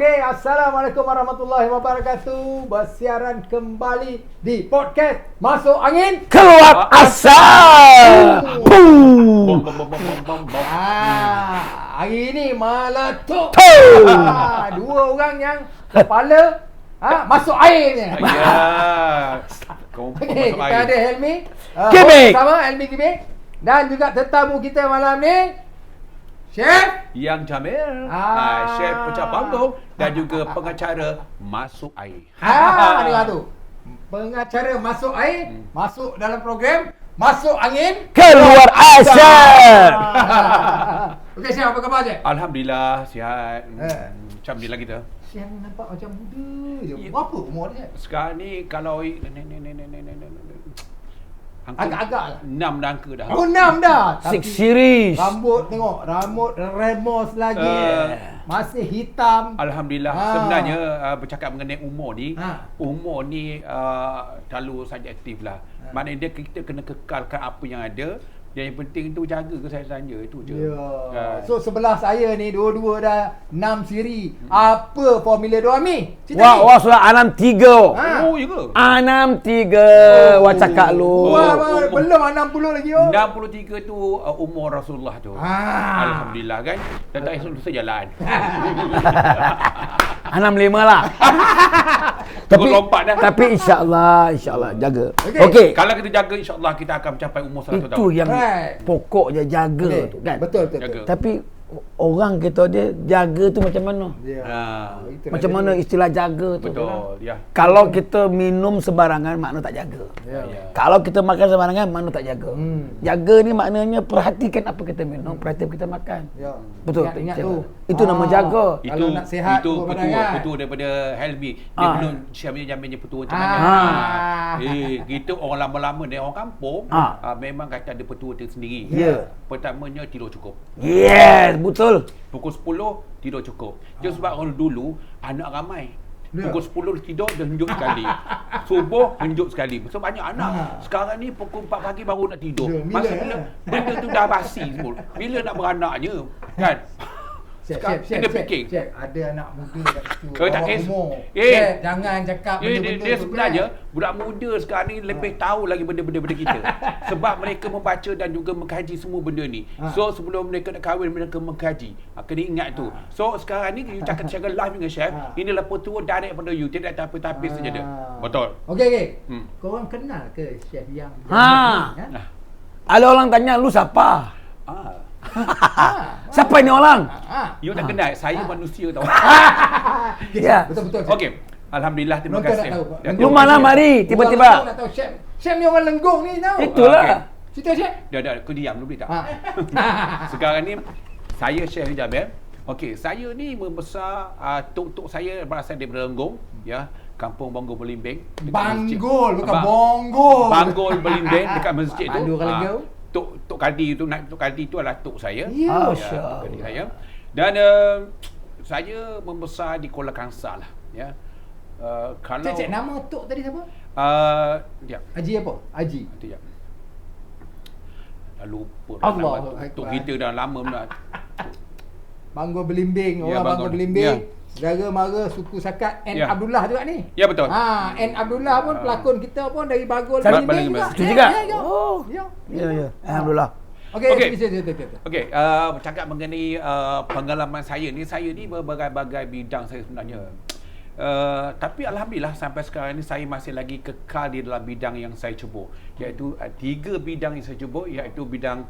Okey, Assalamualaikum warahmatullahi wabarakatuh. Bersiaran kembali di podcast Masuk Angin Keluar Asal. Hari ini meletup. Tuh. Dua orang yang kepala masuk air ni. Ya. Okey, kita ada Helmi. Kibik. Sama Helmi Kibik. Dan juga tetamu kita malam ni Chef Yang Jamil, Ah. Chef Pecah Panggung dan juga pengacara Masuk Air. Dengar tu. Pengacara masuk air, masuk dalam program Masuk Angin Keluar Asal. Okey, Chef, apa khabar je? Alhamdulillah sihat. Macam ni lah kita. Chef ni nampak macam muda je. Ya. Berapa umur dia? Sekarang ni kalau Agak-agak lah. 6 dah angka dah. Oh, 6 dah. Six Tapi series. rambut tengok, rambut remos lagi. Masih hitam. Alhamdulillah. Sebenarnya bercakap mengenai umur ni, umur ni terlalu subjektif lah. Maknanya kita kena kekalkan apa yang ada. Dan yang penting tu jaga kesihatan je, itu je. Ya. So sebelah saya ni dua-dua dah 6 siri. Apa formula diorang ni? Cerita ni. Wah, sudah 63. Oh, ya ke? 63. Wah, cakap lu. Wah, belum 60 lagi oh. 63 tu umur Rasulullah tu. Alhamdulillah kan. Dan tak susah jalan. 65 lah. Terus lompat dah. Tapi insya-Allah jaga. Okey. Okey. Kalau kita jaga, insya-Allah kita akan mencapai umur 100 tahun. Itu yang Right. pokoknya jaga Okey, tu kan. Betul. Jaga. Tapi orang kita dia jaga tu macam mana? Ya. Itulah Macam jadi. mana istilah jaga tu? Betul, ya. Kalau kita minum sembarangan makna tak jaga. Ya. Kalau kita makan sembarangan makna tak jaga. Hmm. Jaga ni maknanya perhatikan apa kita minum, perhatikan kita makan. Ya. Betul. Ingat Jaga. tu. Itu nama jaga. Kalau nak sihat, itu buat badan kan? petua daripada Helmi. Dia belum siapnya jaminnya petua macam mana. Kita orang lama-lama ni orang kampung, memang kata ada petua tersendiri. Ya. Pertamanya tidur cukup. Yes, betul. Pukul 10 tidur cukup. Just sebab orang dulu anak ramai. Ya. Pukul 10 tidur dia henjuk sekali. Subuh henjuk sekali. So banyak anak. Sekarang ni pukul 4 pagi baru nak tidur. Ya, Masa bila, bila benda tu dah basi semua. Bila nak beranaknya, kan? Chef, Kena fikir. Chef, ada anak muda kat situ. Kau tak Bawah kes- umur. Eh. Chef, jangan cakap benda-benda Dia tu, sebenarnya kan? budak muda sekarang ni lebih tahu lagi benda-benda kita. Sebab mereka membaca dan juga mengkaji semua benda ni. So sebelum mereka nak kahwin, mereka mengkaji. Kena ingat tu. So sekarang ni you cakap secara live dengan chef, inilah petua direct pada you, tidak tapis-tapis saja dia. Betul. Okey. Korang kenal ke Chef Yang? Ha. Ada orang tanya lu siapa? Siapa ini orang? You tak kenal, saya manusia tau. Ya. Betul. Okey. Alhamdulillah, terima Penonton kasih. nak tahu. Dan Lu terima mana kasih. mari tiba-tiba? Orang nak tahu Chef. Chef ni orang Lenggong ni tahu. Itulah. Cerita Chef. Dah, kau diam dulu boleh tak? Ha. Sekarang ni saya Chef Jamil. Okey, saya ni membesar tok saya berasal daripada Lenggong, ya, Kampung Bonggol Belimbing. Banggol, bukan Bonggol. Banggol Belimbing dekat masjid tu. Pandu kalau kau. Tok Kadi tu, Tok Kadi tu adalah tok saya. Ya. Tok Kadi saya. Dan saya membesar di Kuala Kangsar lah, ya. Kalau Cek nama tok tadi siapa? ya. Haji apa? Haji. Nanti jap. Dah lupa dah Allah nama Akbar. tok kita dah lama dah. Banggol Belimbing, Ya, orang Banggol Banggol. Belimbing. Ya. Saudara mara suku Sakat N Ya. Abdullah juga ni. Ya, betul. N Abdullah pun pelakon kita pun dari Banggol Belimbing Belimbing juga. Itu juga? Oh. Ya. Ya. Alhamdulillah. Okey, Okey. kita. Okey, bercakap mengenai pengalaman saya ni berbagai-bagai bidang saya sebenarnya. Tapi alhamdulillah sampai sekarang ni saya masih lagi kekal di dalam bidang yang saya cuba, iaitu 3 bidang yang saya cuba, iaitu bidang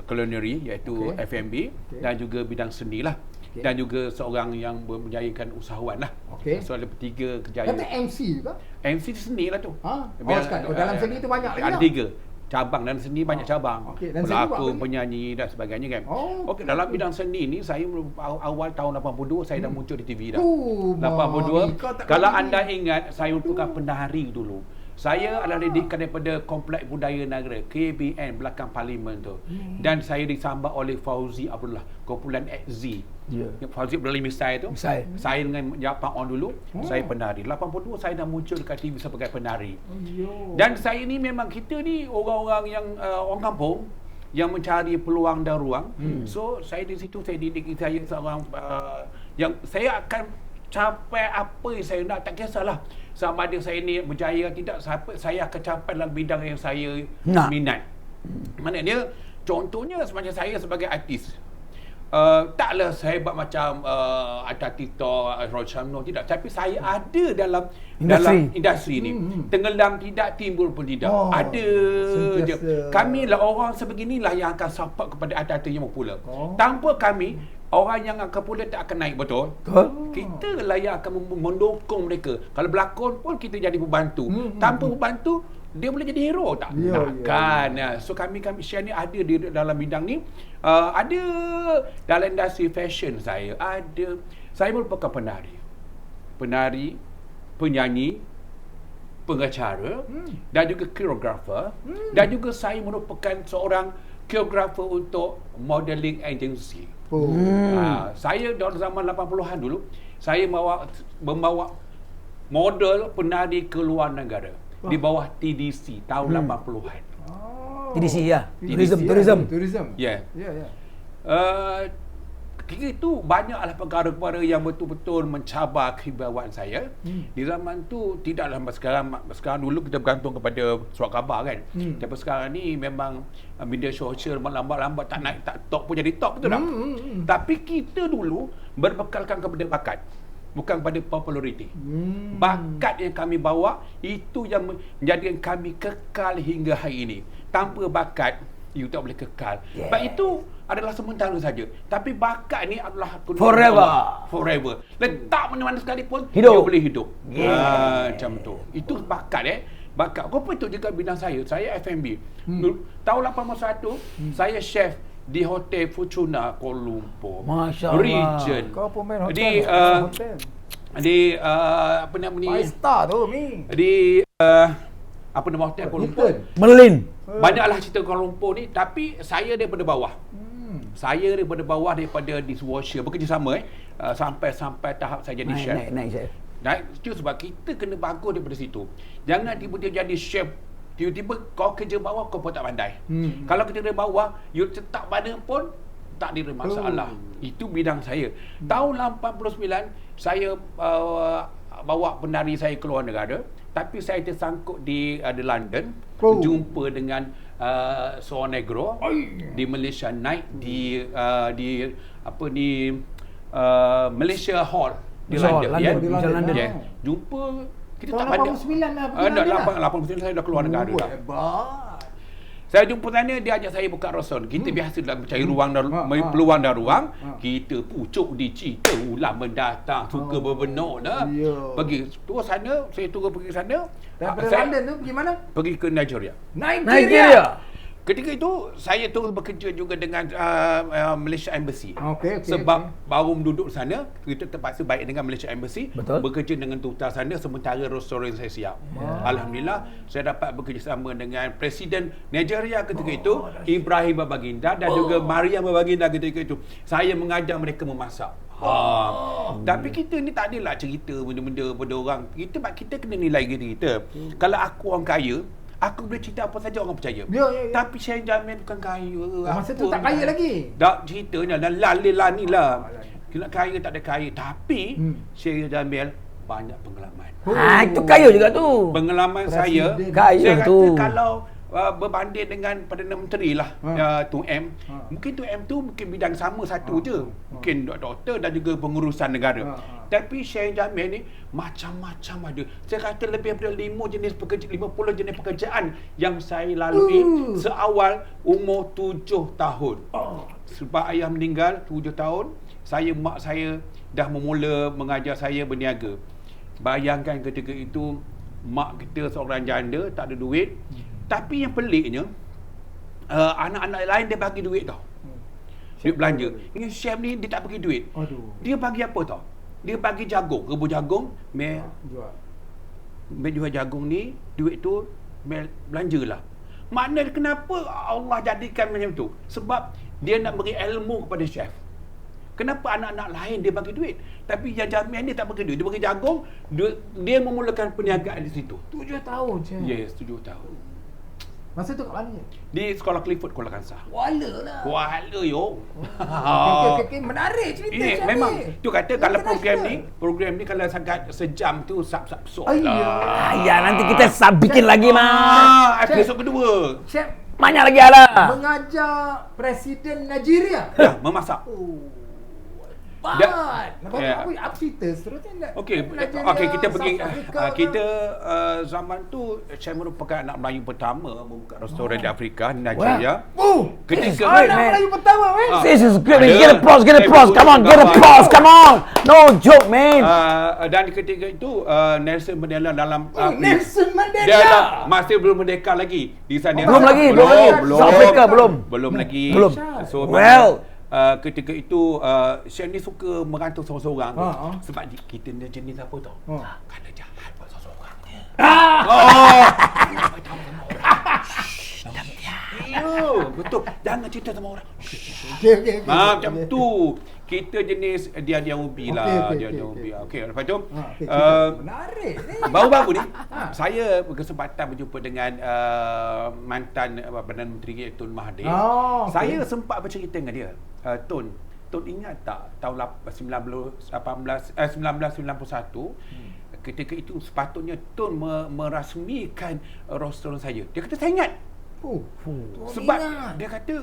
culinary, iaitu F&B, dan juga bidang seni lah. Dan juga seorang yang bermenjayakan usahawan lah. So ada 3 kejayaan. Kata MC juga? MC seni lah tu. Dalam seni tu banyak lagi ada tak? 3 cabang, dan seni banyak cabang. Okey, dan seni buat Pelakon, apa? penyanyi dan sebagainya kan. Okey. Dalam bidang seni ni saya awal tahun 82 saya dah muncul di TV dah. Mami, 82. kau tak Kalau boleh anda ingat, saya merupakan penari dulu. Saya adalah didikan daripada Kompleks Budaya Negara KBN belakang Parlimen tu. Dan saya disambut oleh Fauzi Abdullah, kumpulan XZ. Ya. Fauzi Abdullah Misai tu. Misai. Saya dengan Japang On dulu, saya penari. 82 saya dah muncul dekat TV sebagai penari. Dan saya ni memang, kita ni orang-orang yang orang kampung yang mencari peluang dan ruang. So saya di situ saya didik saya seorang Yang saya akan capai apa yang saya nak, tak kisahlah sama ada saya ni berjaya tidak, saya akan capai dalam bidang yang saya minat. Maknanya contohnya macam saya sebagai artis, taklah saya buat macam ada Tito, Rochamno, tidak, tapi saya ada dalam industri ni. Tenggelam tidak, timbul pun tidak. Ada je. Kami lah orang sebeginilah yang akan support kepada artis yang popular. Tanpa kami, orang yang akan popular tak akan naik, betul? Kita lah yang akan mendukung mereka. Kalau berlakon pun kita jadi pembantu. Tanpa pembantu, dia boleh jadi hero tak? Takkan. So kami share ni ada di dalam bidang ni. Ada dalam industri fashion saya. Saya merupakan penari, penyanyi, pengacara dan juga koreografer. Dan juga saya merupakan seorang koreografer untuk modeling agency. Saya dalam zaman 80-an dulu, saya membawa model penari ke luar negara di bawah TDC tahun 80-an. TDC ya. Tourism. Ya. Itu banyaklah perkara-perkara yang betul-betul mencabar kewibawaan saya. Di zaman tu tidaklah sekarang dulu kita bergantung kepada surat khabar kan. Tapi sekarang ni memang media sosial lambat-lambat tak naik, tak top pun jadi top, betul tak? Tapi kita dulu berbekalkan kepada bakat, bukan pada populariti. Bakat yang kami bawa itu yang menjadikan kami kekal hingga hari ini. Tanpa bakat, you tak boleh kekal. Sebab itu adalah sementara saja. Tapi bakat ni adalah forever. Letak mana-mana sekalipun, dia boleh hidup. Macam tu. Itu bakat bakat. Apa itu juga bidang saya? Saya F&B. Tahun 81, saya chef di Hotel Fortuna Kuala Lumpur. Masya Allah. Region. Kau pemain Di hotel. di apa nama ni? Five star tu Mi. Di apa nama hotel Kuala Lumpur? Merlin. Banyaklah cerita Kuala Lumpur ni, tapi saya daripada bawah. Saya daripada bawah, daripada dishwasher, bekerjasama sampai tahap saya jadi chef. Naik itu sebab kita kena bagus daripada situ. Jangan tiba-tiba jadi chef, tiba-tiba kau kerja bawah kau pun tak pandai. Kalau kerja dari bawah, you tetap badan pun tak ada masalah. Itu bidang saya. Tahun 89 saya bawa penari saya keluar negara, tapi saya tersangkut di London, jumpa dengan seorang negro di Malaysia night di Malaysia Hall di London. Jumpa kita tahun tak ada 89 lah. 89 saya dah keluar negara dah. Hebat. Saya jumpa sana, dia ajak saya buka restoran. Kita biasa dalam mencari peluang dan ruang. Kita pucuk di cerita ulang mendatang, suka berbenuk dah. Pergi terus sana, saya turun pergi sana. Daripada London tu pergi mana? Pergi ke Nigeria. Nigeria. Ketika itu saya terus bekerja juga dengan Malaysia Embassy. Sebab baru duduk sana, kita terpaksa baik dengan Malaysia Embassy. Betul. Bekerja dengan duta sana sementara restoran saya siap. Alhamdulillah saya dapat bekerjasama dengan Presiden Nigeria ketika itu, Ibrahim Baginda, dan juga Maria Baginda ketika itu. Saya mengajar mereka memasak. Tapi kita ni tak adalah cerita benda-benda pada orang. Kita kena nilai diri kita. Kalau aku orang kaya, aku boleh cerita apa saja orang percaya. Tapi Syekh Jamil bukan kaya. Masa tu tak kaya lagi. Tak, ceritanya dan lalila ni lah. Kena kaya tak ada kaya. Tapi Syekh Jamil banyak pengalaman. Itu kaya juga tu. Pengalaman saya kaya saya tu. kata kalau berbanding dengan Perdana Menteri lah, Tun M, mungkin Tun M tu mungkin bidang sama satu je, mungkin doktor dan juga pengurusan negara. Tapi Syekh Jamil ni macam-macam ada. Saya kata lebih daripada 50 jenis pekerjaan yang saya lalui seawal umur 7 tahun. Sebab ayah meninggal 7 tahun, mak saya dah memula mengajar saya berniaga. Bayangkan ketika itu mak kita seorang janda, tak ada duit. Tapi yang peliknya, anak-anak lain dia bagi duit tau. Duit belanja. Ini chef ni dia tak bagi duit. Dia bagi apa tau? Dia bagi jagung, rebus jagung, jual jagung ni, duit tu belanjalah. Maknanya kenapa Allah jadikan macam tu? Sebab dia nak beri ilmu kepada chef. Kenapa anak-anak lain dia bagi duit, tapi yang Jamil ni tak bagi duit, dia bagi jagung, dia memulakan perniagaan di situ. 7 tahun je. Yes, 7 tahun. Masa tu kat mana je? Di sekolah Clifford Kuala Kangsar. Kuala lah. Kuala yo. Okey, menarik cerita Ini Syah memang ni. tu kata kalau International. program ni kalau sangat sejam tu sap-sap sok Ayah. lah. Ya, nanti kita bikin lagi mah. Episod kedua. Chef Banyak lagi ada. mengajar Presiden Nigeria. Ya, memasak. Oh. Dia- Hebat. Lepas tu Ya. apa cerita seterusnya nak? Okey, Nigeria, okey kita pergi South Africa ke? kita zaman tu saya merupakan anak Melayu pertama membuka restoran di Afrika, di Nigeria. Oh, Ketika great, anak man. Melayu pertama, man. This is great, man. Ada. Get applause, get applause. Come on, get applause. Come on. No joke, man. Dan ketika itu Nelson Mandela dalam Nelson dia Mandela. masih belum merdeka lagi di sana. Belum lagi, belum lagi. South Africa belum. Belum lagi. Belum. So Well. ketika itu saya ni suka merantau seorang-seorang tu. Sebab kita ni jenis apa tau? Kalau jahat buat seorang-seorang. Betul. Jangan cerita sama orang. Okey. Macam tu. Kita jenis dia ubi lah. Dia ubi. Okey, lepas tu Menarik ni. baru-baru ni saya berkesempatan berjumpa dengan mantan Perdana Menteri Tun Mahathir. Oh, okey. Saya sempat bercerita dengan dia. Tun ingat tak tahun 1991 ketika itu sepatutnya Tun merasmikan restoran saya. Dia kata saya ingat. Sebab dia kata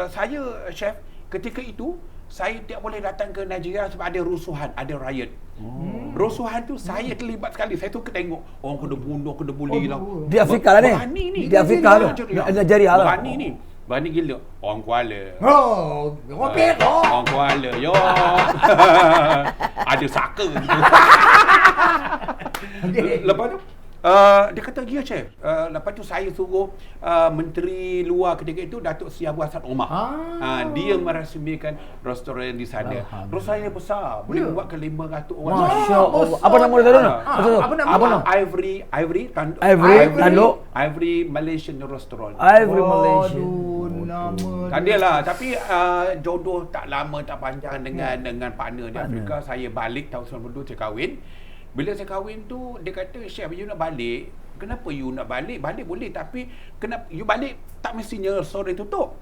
saya chef ketika itu saya tidak boleh datang ke Nigeria sebab ada rusuhan, ada riot. Rusuhan tu saya terlibat sekali. Saya suka tengok orang kena bunuh, kena bully lah. Di Afrika lah ni. Berani ni. Di Afrika tu. Nigeria lah. Berani ni. Berani gila. Orang Kuala. Oh, ngopi tu. Orang Kuala. Yo. Ada saka gitu. Lepas tu dia kata ya chef. Lepas tu saya suruh Menteri Luar ketika itu Datuk Seri Abu Hassan Omar. Dia merasmikan restoran di sana. Restoran yang besar, boleh buat ke 500 orang. Masya Allah. Apa nama dia tu? Apa nama? Ivory Tanduk. Ivory Malaysian Restaurant. Ivory Malaysia. Aduh, nama Tak ada lah, tapi jodoh tak lama tak panjang dengan partner di Afrika. Saya balik tahun 92 saya kahwin. Bila saya kahwin tu dia kata, "Chef, you nak balik. Kenapa you nak balik? Balik boleh tapi kenapa you balik tak mestinya restoran tutup."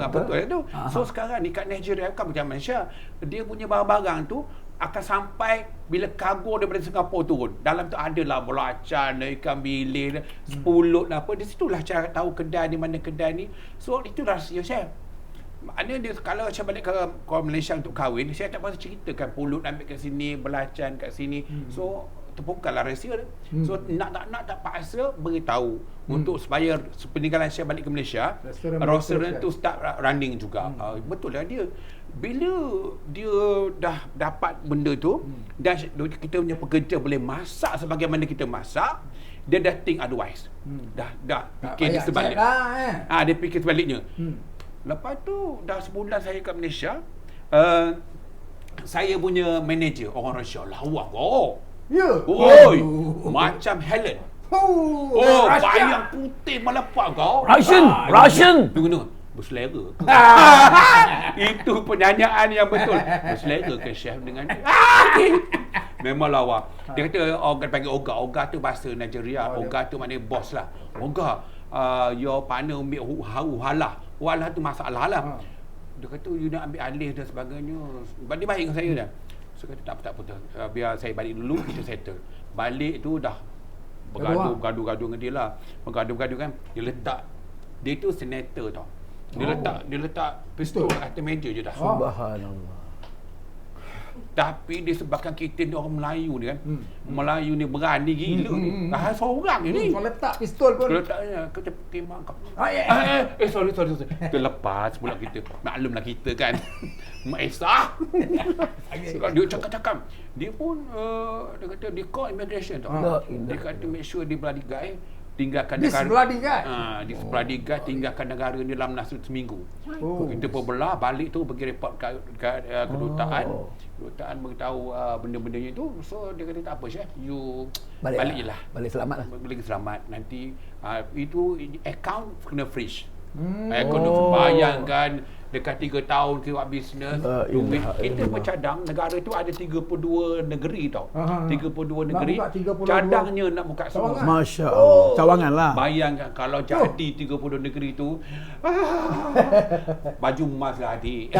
Betul tu. So sekarang ni kat Nigeria kan macam Malaysia, dia punya barang-barang tu akan sampai bila kargo daripada Singapura turun. Dalam tu adalah belacan, ikan bilis, sepulut apa. Di situlah cara tahu kedai ni mana kedai ni. So itu rahsia chef. Maknanya dia kalau saya balik ke Malaysia untuk kahwin, saya tak pasal ceritakan pulut ambil kat sini, belacan kat sini. So terbukalah rahsia dia. So nak tak paksa beritahu untuk supaya peninggalan saya balik ke Malaysia, restoran tu start running juga. Betul lah dia. Bila dia dah dapat benda tu dan kita punya pekerja boleh masak sebagaimana kita masak, dia dah think otherwise. Dah fikir sebalik. Dia fikir sebaliknya. Lepas tu dah sebulan saya kat Malaysia, saya punya manager orang Rusia lawa kau. Ya. Oi, macam Helen. Bayang putih melepak kau. Russian. Tunggu. Berselera ke? Itu penyanyian yang betul. Berselera ke chef dengan dia? Memang lawa. Dia kata orang panggil Oga. Oga tu bahasa Nigeria. Oga tu maknanya bos lah. Oga, your partner ambil halah. Walah tu masalah lah. Dia kata you nak ambil alih dan sebagainya. Dia baik dengan saya dah. Saya kata tak apa. Biar saya balik dulu, kita settle. Balik tu dah bergaduh dengan dia lah. Bergaduh kan. Dia tu senator tau. Dia letak pistol kat atas meja je dah. Subhanallah. Tapi disebabkan kita ni orang Melayu ni kan. Melayu ni berani gila ni. Seorang ni. Kau letak pistol pun. Letaknya kita timak kau. Sorry. Kita lepas pula kita. Maklumlah kita kan. Mak Esa. Dia cakap. Dia pun dia kata dia call immigration tau. Dia kata make sure dia bloody guy tinggalkan negara. Di bloody guy tinggalkan negara ni dalam masa seminggu. Kita pun belah balik tu pergi report kat kedutaan. Kedutaan beritahu benda-bendanya itu. So dia kata tak apa chef, you balik je lah. Balik selamat lah. Balik selamat. Nanti itu account kena freeze. Ekonomi, bayangkan dekat 3 tahun kita buat bisnes, duit kita bercadang. Negara tu ada 32 negeri tau. 32 negeri, buka 32. cadangnya nak buka semua. Cawangan. Masya Allah. Cawangan lah. Bayangkan kalau jadi 32 negeri tu, baju emas lah adik.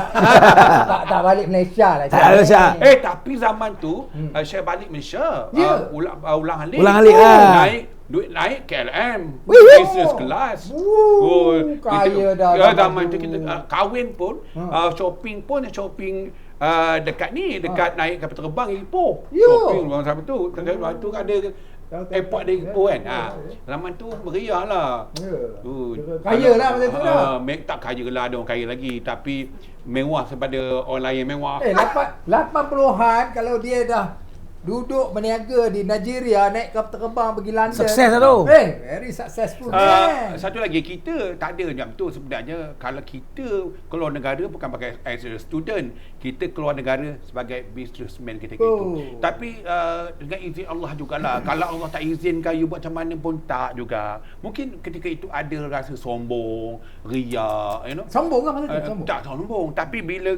Tak balik Malaysia lah. Tak Malaysia. Tapi zaman tu saya balik Malaysia, Ya. ulang alik. Ulang alik lah. Duit naik KLM, Wih, wih. business class. Kaya dah. Zaman tu kita kahwin pun, shopping pun dekat ni, dekat naik kapal terbang Ipoh. Ya. Shopping orang sama tu. Lepas tu ada airport di Ipoh kan. Zaman tu meriah lah. Kaya lah masa tu dah. Tak kaya lah, ada orang kaya lagi. Tapi mewah daripada orang lain mewah. 80-an kalau dia dah duduk berniaga di Nigeria, naik kapal terbang pergi London. Sukses lah tu. Very successful man. Satu lagi, kita tak ada macam tu sebenarnya. Kalau kita keluar negara bukan pakai as a student, kita keluar negara sebagai businessman kita gitu. Tapi dengan izin Allah jugalah. Kalau Allah tak izinkan you buat macam mana pun tak juga. Mungkin ketika itu ada rasa sombong, riak, you know. Sombong kan masa tu? Sombong. Tak sombong, tapi bila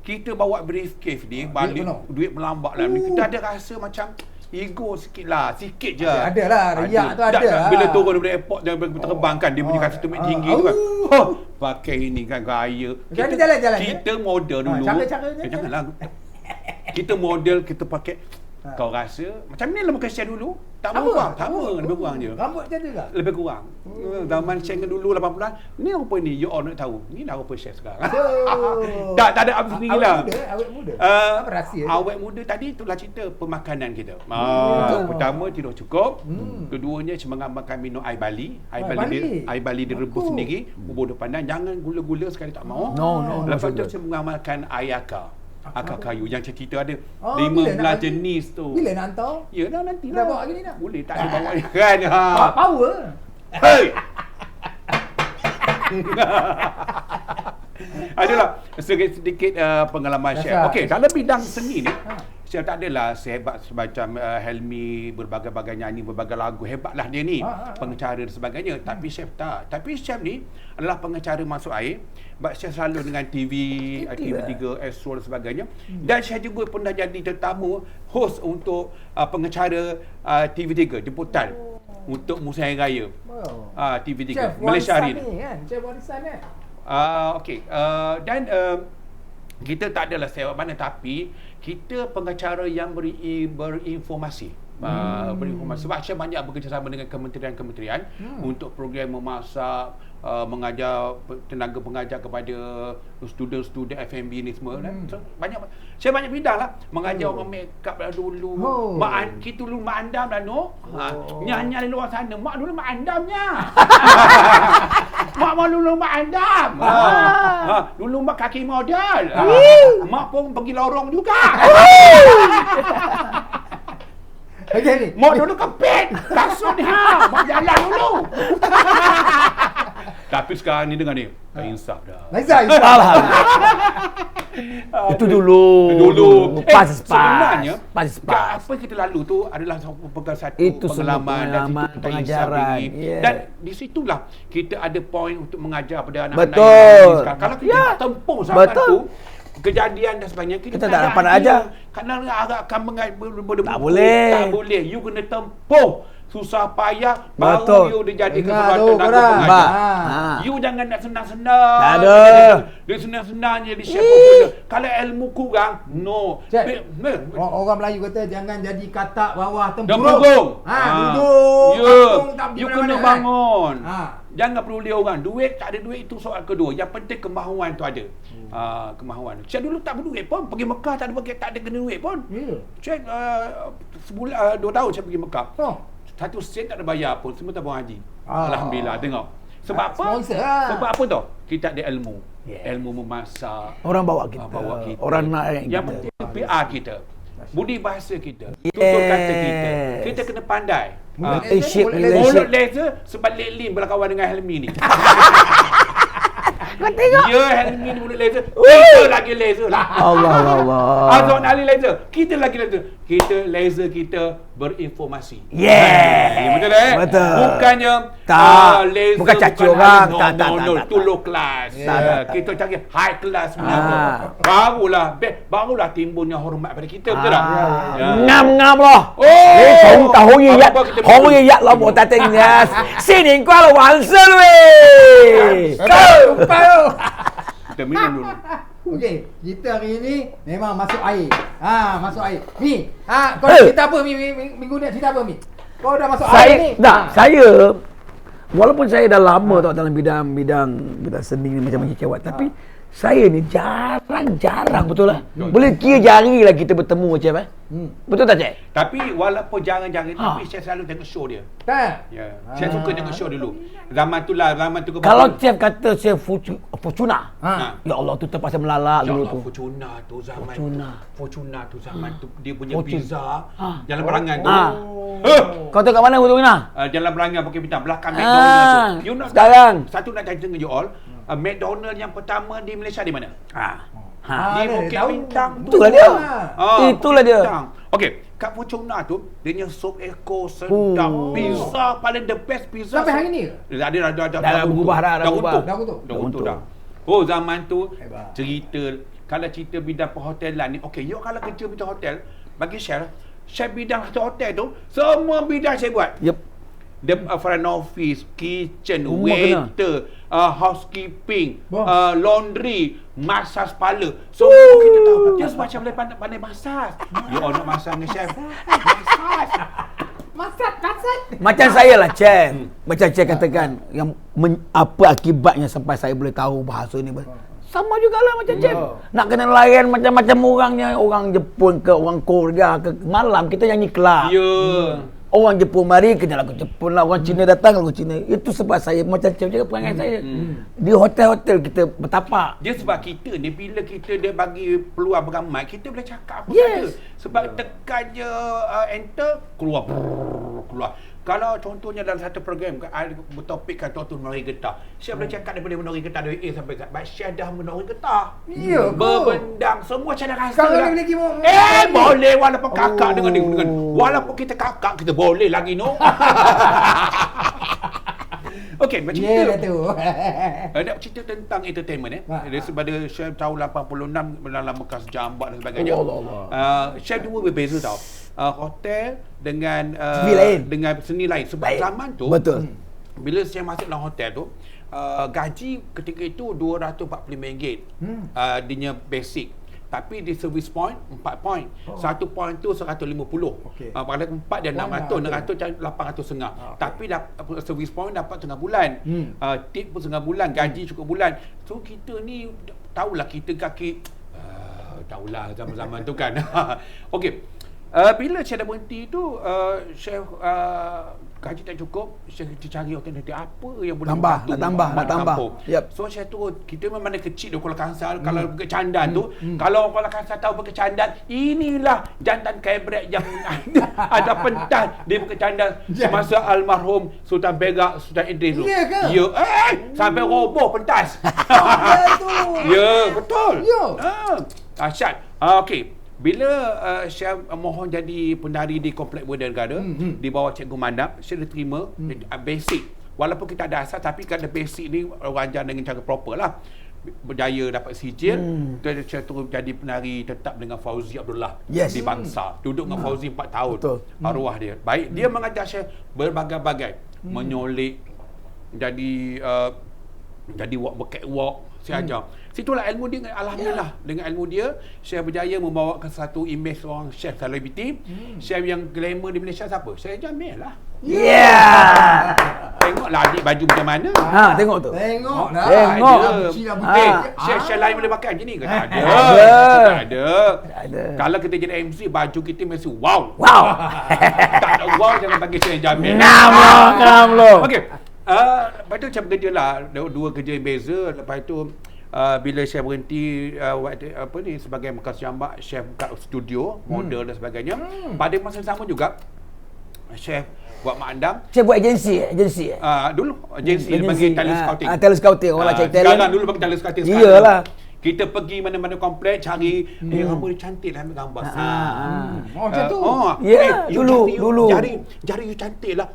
kita bawa briefcase ni, balik duit melambak lah. Kita ada rasa macam ego sikit je. Ada lah, riak tu ada lah. Bila turun daripada airport, daripada terbang kan, dia punya kasi tumit tinggi tu kan. Pakai ini kan gaya. Kita jalan-jalan. Kita model dulu. Cara-caranya. Janganlah. Kita model, kita pakai. Kau rasa macam ni lah muka Syekh dulu? Tak berubah, sama, lebih kurang je. Rambut macam tu tak? Lebih kurang. Zaman Syekh dulu 80-an, ni rupa ni, you all nak tahu. Ni dah rupa Syekh sekarang. Tak ada apa sendiri lah. Awet muda. Apa rahsia? Awet muda tadi itulah cerita pemakanan kita. Pertama tidur cukup. Keduanya mengamalkan minum air bali. Air bali direbus sendiri, bubur depanan, jangan gula-gula sekali tak mau. No. Lepas tu saya mengamalkan air akar kayu yang cerita ada 15 bila nak jenis tu. Bila nak hantar? Ya dah nanti Dah lah. bawa gini dah? Boleh tak ada bawa kan. Power. Hey. Adalah sedikit pengalaman Syekh. Okey, dalam bidang seni ni Syekh tak adalah sehebat semacam Helmi, berbagai-bagai nyanyi, berbagai lagu, hebatlah dia ni, pengacara dan sebagainya. Tapi Syekh tak. Tapi Syekh ni adalah pengacara masuk air. Syekh selalu dengan TV, TV3, Astro dan sebagainya. Dan Syekh juga pernah jadi tetamu host untuk pengacara TV3 jemputan untuk Musim Hari Raya. TV3 Malaysia hari ni. Chef Warisan kan? Okey, dan kita tak adalah sewa mana, tapi kita pengacara yang berinformasi. Berinformasi. Sebab saya banyak bekerjasama dengan kementerian-kementerian untuk program memasak, mengajar tenaga pengajar kepada student-student F&B ni semua. So, saya banyak bidang lah. Mengajar orang make up lah dulu. Kita dulu Mak Andam lah nyanyi di luar sana. Mak dulu Mak Andamnya. Mak dulu Mak Andam. Dulu Mak kaki model. Mak pun pergi lorong juga. Okay, Mak dulu kepit. Kasut ni Mak jalan dulu. Tapi sekarang ni dengar ni, tak insaf dah. Itu dulu. Pas. Sebenarnya, apa kita lalu tu adalah satu itu pengalaman dan itu pengajaran. Dan di situlah kita ada point untuk mengajar pada anak-anak Betul. yang ini sekarang. Kalau kita tak tempuh zaman tu, kejadian dan sebagainya, kita tak dapat nak ajar. Kerana akan tak boleh. Tak boleh. You kena tempuh. Susah payah, Betul. baru you dia jadi tenaga pengajar. You jangan nak senang-senang. Tak ada. Dia senang-senang jadi chef popular. Kalau ilmu kurang, no. Orang Melayu kata jangan jadi katak bawah tempurung. Duduk. Duduk. You kena bangun. Jangan perlu lihat orang. Duit, tak ada duit itu soal kedua. Yang penting kemahuan tu ada. Kemahuan. Saya dulu tak berduit pun. Pergi Mekah tak ada kena duit pun. Saya sebulan, 2 tahun saya pergi Mekah. 1 sen tak ada bayar pun, semua tabung haji. Alhamdulillah, tengok. Sebab apa? Sebab apa tau? Kita ada ilmu. Ilmu memasak. Orang bawa kita. Orang nak yang penting PR kita. Budi bahasa kita. Tutur kata kita. Kita kena pandai. Mulut laser sebab Lelin berkawan dengan Helmi ni. Kau tengok. Dia Helmi ni mulut laser. Kita lagi laser lah. Allah. Azwan Ali laser. Kita lagi laser. Kita laser kita berinformasi. Yeah. Betul Betul. Bukannya Tak. laser, Bukan caci bukan orang. no, Tak, no, tak, no, tak, tak, tu low class. Kita cari high class sebenarnya. Barulah timbulnya hormat pada kita, betul tak? Ngam loh. Oh. 你從頭可以一apa-apa kita 可以一攞冇得定嘅，新年快樂萬歲喂！ Kita minum dulu. Okey, kita hari ni memang masuk air. Masuk air. Mi, kau dah cerita apa minggu ni? Cerita apa Mi? Kau dah masuk air ni? Saya walaupun saya dah lama tau dalam bidang seni ni macam cewek, tapi saya ni jarang betul lah. Boleh kira jari lah kita bertemu macam Betul tak Cik? Tapi walaupun jarang-jarang tapi saya selalu tengok show dia. Tak? Ya. Saya suka tengok show dulu. Zaman tu Kalau Chef kata Chef Fortuna, Ha. ya Allah tu terpaksa melalak Ya dulu Allah, tu. Fortuna tu zaman Fortuna tu zaman tu dia punya Fortuna. pizza jalan berangan tu. Kau tahu kat mana Fortuna? Jalan berangan pakai bintang belakang McDonald tu. You know sekarang. satu nak cerita dengan you all. McDonald yang pertama di Malaysia di mana? Ah, Di dia Bukit tahu. Bintang tu. Itulah dia. Itulah dia. Bintang. Okey, kat Fortuna tu dia punya sup ekor sedap, pizza paling the best pizza. Sampai hari ni? Dah Dah berubah dah, dah berubah. Dah runtuh. Dah runtuh dah. Oh, zaman tu Hebat. kalau cerita bidang perhotelan ni, okey, you kalau kerja bidang hotel, bagi share bidang satu hotel tu, semua bidang saya buat. Yep. The front office, kitchen, Semua waiter, housekeeping, Wah. laundry, massage parlour. Semua kita tahu. Dia macam boleh pandai massage. You all nak massage dengan chef. Massage. Macam saya lah Chef. Macam Chef katakan yang apa akibatnya sampai saya boleh tahu bahasa ni. Sama jugalah macam Chef. Nak kena layan macam-macam orangnya, orang Jepun ke orang Korea ke, malam kita nyanyi kelab. Ya. Orang Jepun mari kena lagu Jepun lah, orang Cina datang lagu Cina. Itu sebab saya macam Chef juga perangai saya. Di hotel-hotel kita bertapak. Dia sebab kita ni bila dia bagi peluang beramai, kita boleh cakap apa saja. Yes. Sebab tekan je enter keluar. Kalau contohnya dalam satu program bertopikkan tuan-tuan menori getah, Syekh boleh cakap daripada menori getah dari A sampai Z. Syekh dah menori getah. Ya ke? Berbendang semua cara rasa. Sekarang lah. ni lagi mau. Boleh walaupun kakak dengan walaupun kita kakak kita boleh lagi no. Okey, bercerita. Ya dah tu. Nak cerita tentang entertainment daripada Chef tahun 86 dalam bekas Jambak dan sebagainya. Chef dua berbeza tau. Hotel dengan dengan seni lain sebab zaman tu Betul. bila saya masuk dalam hotel tu gaji ketika itu RM245 dia basic. Tapi di service point 4 point. Satu point tu 150. Okey. Pada 4 dia 600, 800 setengah. Tapi service point dapat tengah bulan. Tip pun tengah bulan, gaji cukup bulan. So kita ni tahulah kita kaki tahulah zaman-zaman tu kan. Okey. Bila saya dah berhenti tu, saya gaji tak cukup, saya cari alternatif apa yang boleh nak tambah. Yep. So saya turun, kita memang mana kecil tu Kuala Kangsar, kalau Bukit Candan tu, kalau Kuala Kangsar tahu Bukit Candan, inilah jantan kaibret yang ada pentas di Bukit Candan semasa almarhum Sultan Begak, Sultan Idris tu. Ya ke? Ya, sampai roboh pentas. Ya, betul. Ya. Asyad. Okey. Bila saya mohon jadi penari di Komplek Benda Negara di bawah Cikgu Mandap, saya diterima basic. Walaupun kita ada asas tapi kan basic ni wajar dengan cara proper lah. Berjaya dapat sijil, saya terus jadi penari tetap dengan Fauzi Abdullah di Bangsa. Duduk dengan Fauzi 4 tahun. Arwah dia. Baik, dia mengajar saya berbagai-bagai. Menyolik, jadi catwalk, saya ajar. Situlah ilmu dia, alhamdulillah. Dengan ilmu dia, saya berjaya membawakan satu imej seorang chef selebriti. Chef yang glamour di Malaysia siapa? Saya Jamil lah. Tengoklah adik baju macam mana. Tengok tu. Tengok dah. Chef lain boleh pakai macam ni ke? Tak ada. Tak ada. Kalau kita jadi MC, baju kita mesti wow. Tak ada wow, jangan bagi saya Jamil. Ngam lo. Okey. Lepas tu saya bekerja lah. Dua kerja yang beza. Lepas tu bila saya berhenti sebagai bekas Jambak, chef buka studio, model dan sebagainya. Pada masa sama juga chef buat mak andam. Chef buat agensi. Dulu agensi dia panggil talent scouting. Talent scouting, orang cari talent. Sekarang dulu bagi talent scouting. Iyalah. Kita pergi mana-mana komplek cari rambut dia cantik lah ambil gambar. Macam tu. Ya, dulu. Jari you cantik lah.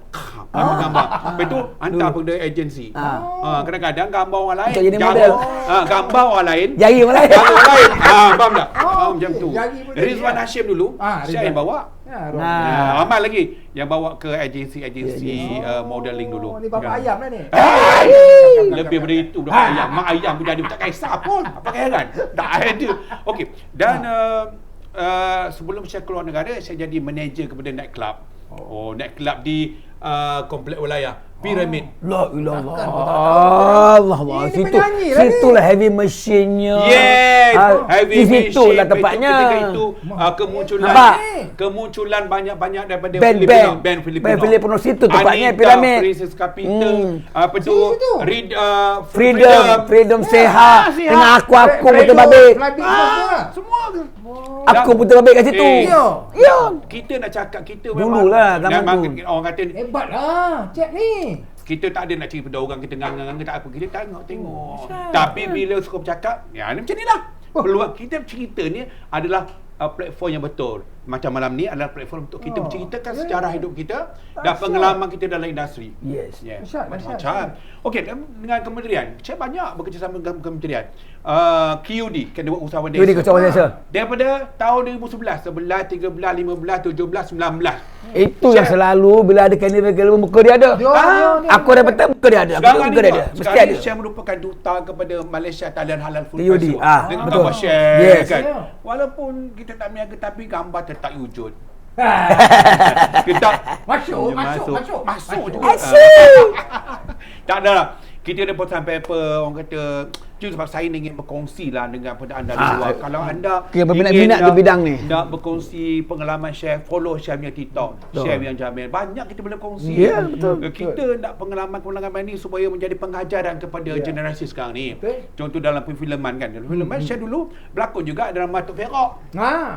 Ambil gambar. Lepas tu hantar pada agensi. Kadang-kadang gambar orang lain. Untuk jadi model. Gambar orang lain. Jari orang lain. Gambar orang lain. Faham tak? Macam tu. jari pun Rizwan jadi, Hashim dulu, saya yang bawa. Ramai lagi yang bawa ke agensi modeling dulu. Ni bapa ayam lah ni. Lebih daripada itu ayam. Mak ayam pun jadi tak kisah pun. Apa heran? Tak ada. Okey. Dan sebelum saya keluar negara, saya jadi manager kepada night club. Night club di komplek wilayah Piramid. La ilallah. Allah. Situlah heavy machine-nya. Yes, heavy Situ lah tempatnya. Ketika itu kemunculan banyak-banyak daripada band Filipino. Situ tempatnya Piramid. Princess Capital, apa tu? Freedom Seha. Dengan aku putar babik. Semua. Aku putar babik kat situ. Ya. Kita nak cakap kita Dululah zaman tu. Orang kata Hebat lah. Cik ni. kita tak ada nak cerita pada orang kita ngang-ngang tak apa, kita tengok. Tapi bila suka bercakap, ya ni macam nilah. Peluang kita cerita ni adalah platform yang betul. Macam malam ni adalah platform untuk kita menceritakan sejarah hidup kita dan pengalaman kita dalam industri. Yes. Macam-macam. Okey, dengan kementerian, saya banyak bekerjasama dengan kementerian. QUD, Kedua Usahawan Desa. QUD, Usahawan Desa. Daripada tahun 2011, 11, 13, 15, 17, 19. Itu yang selalu bila ada kandidat muka dia ada. Aku dah betul muka dia ada. Muka dia ada. Mesti ada. Saya merupakan duta kepada Malaysia Thailand Halal Food QUD. Festival. Dengan Betul. gambar share kan. Yeah. Walaupun kita tak berniaga tapi gambar tetap wujud. Kita masuk juga. Tak ada lah. Kita ada post paper, orang kata itu sebab saya ingin berkongsi lah dengan pada anda di luar. Kalau anda berminat di bidang ni, nak berkongsi pengalaman share, follow share punya TikTok, share yang Jamil. Banyak kita boleh kongsi. Ya, betul. Kita nak pengalaman ini supaya menjadi pengajaran kepada generasi sekarang ni. Contoh dalam perfilman kan. Dalam perfilman share dulu berlakon juga dalam Tok Perak.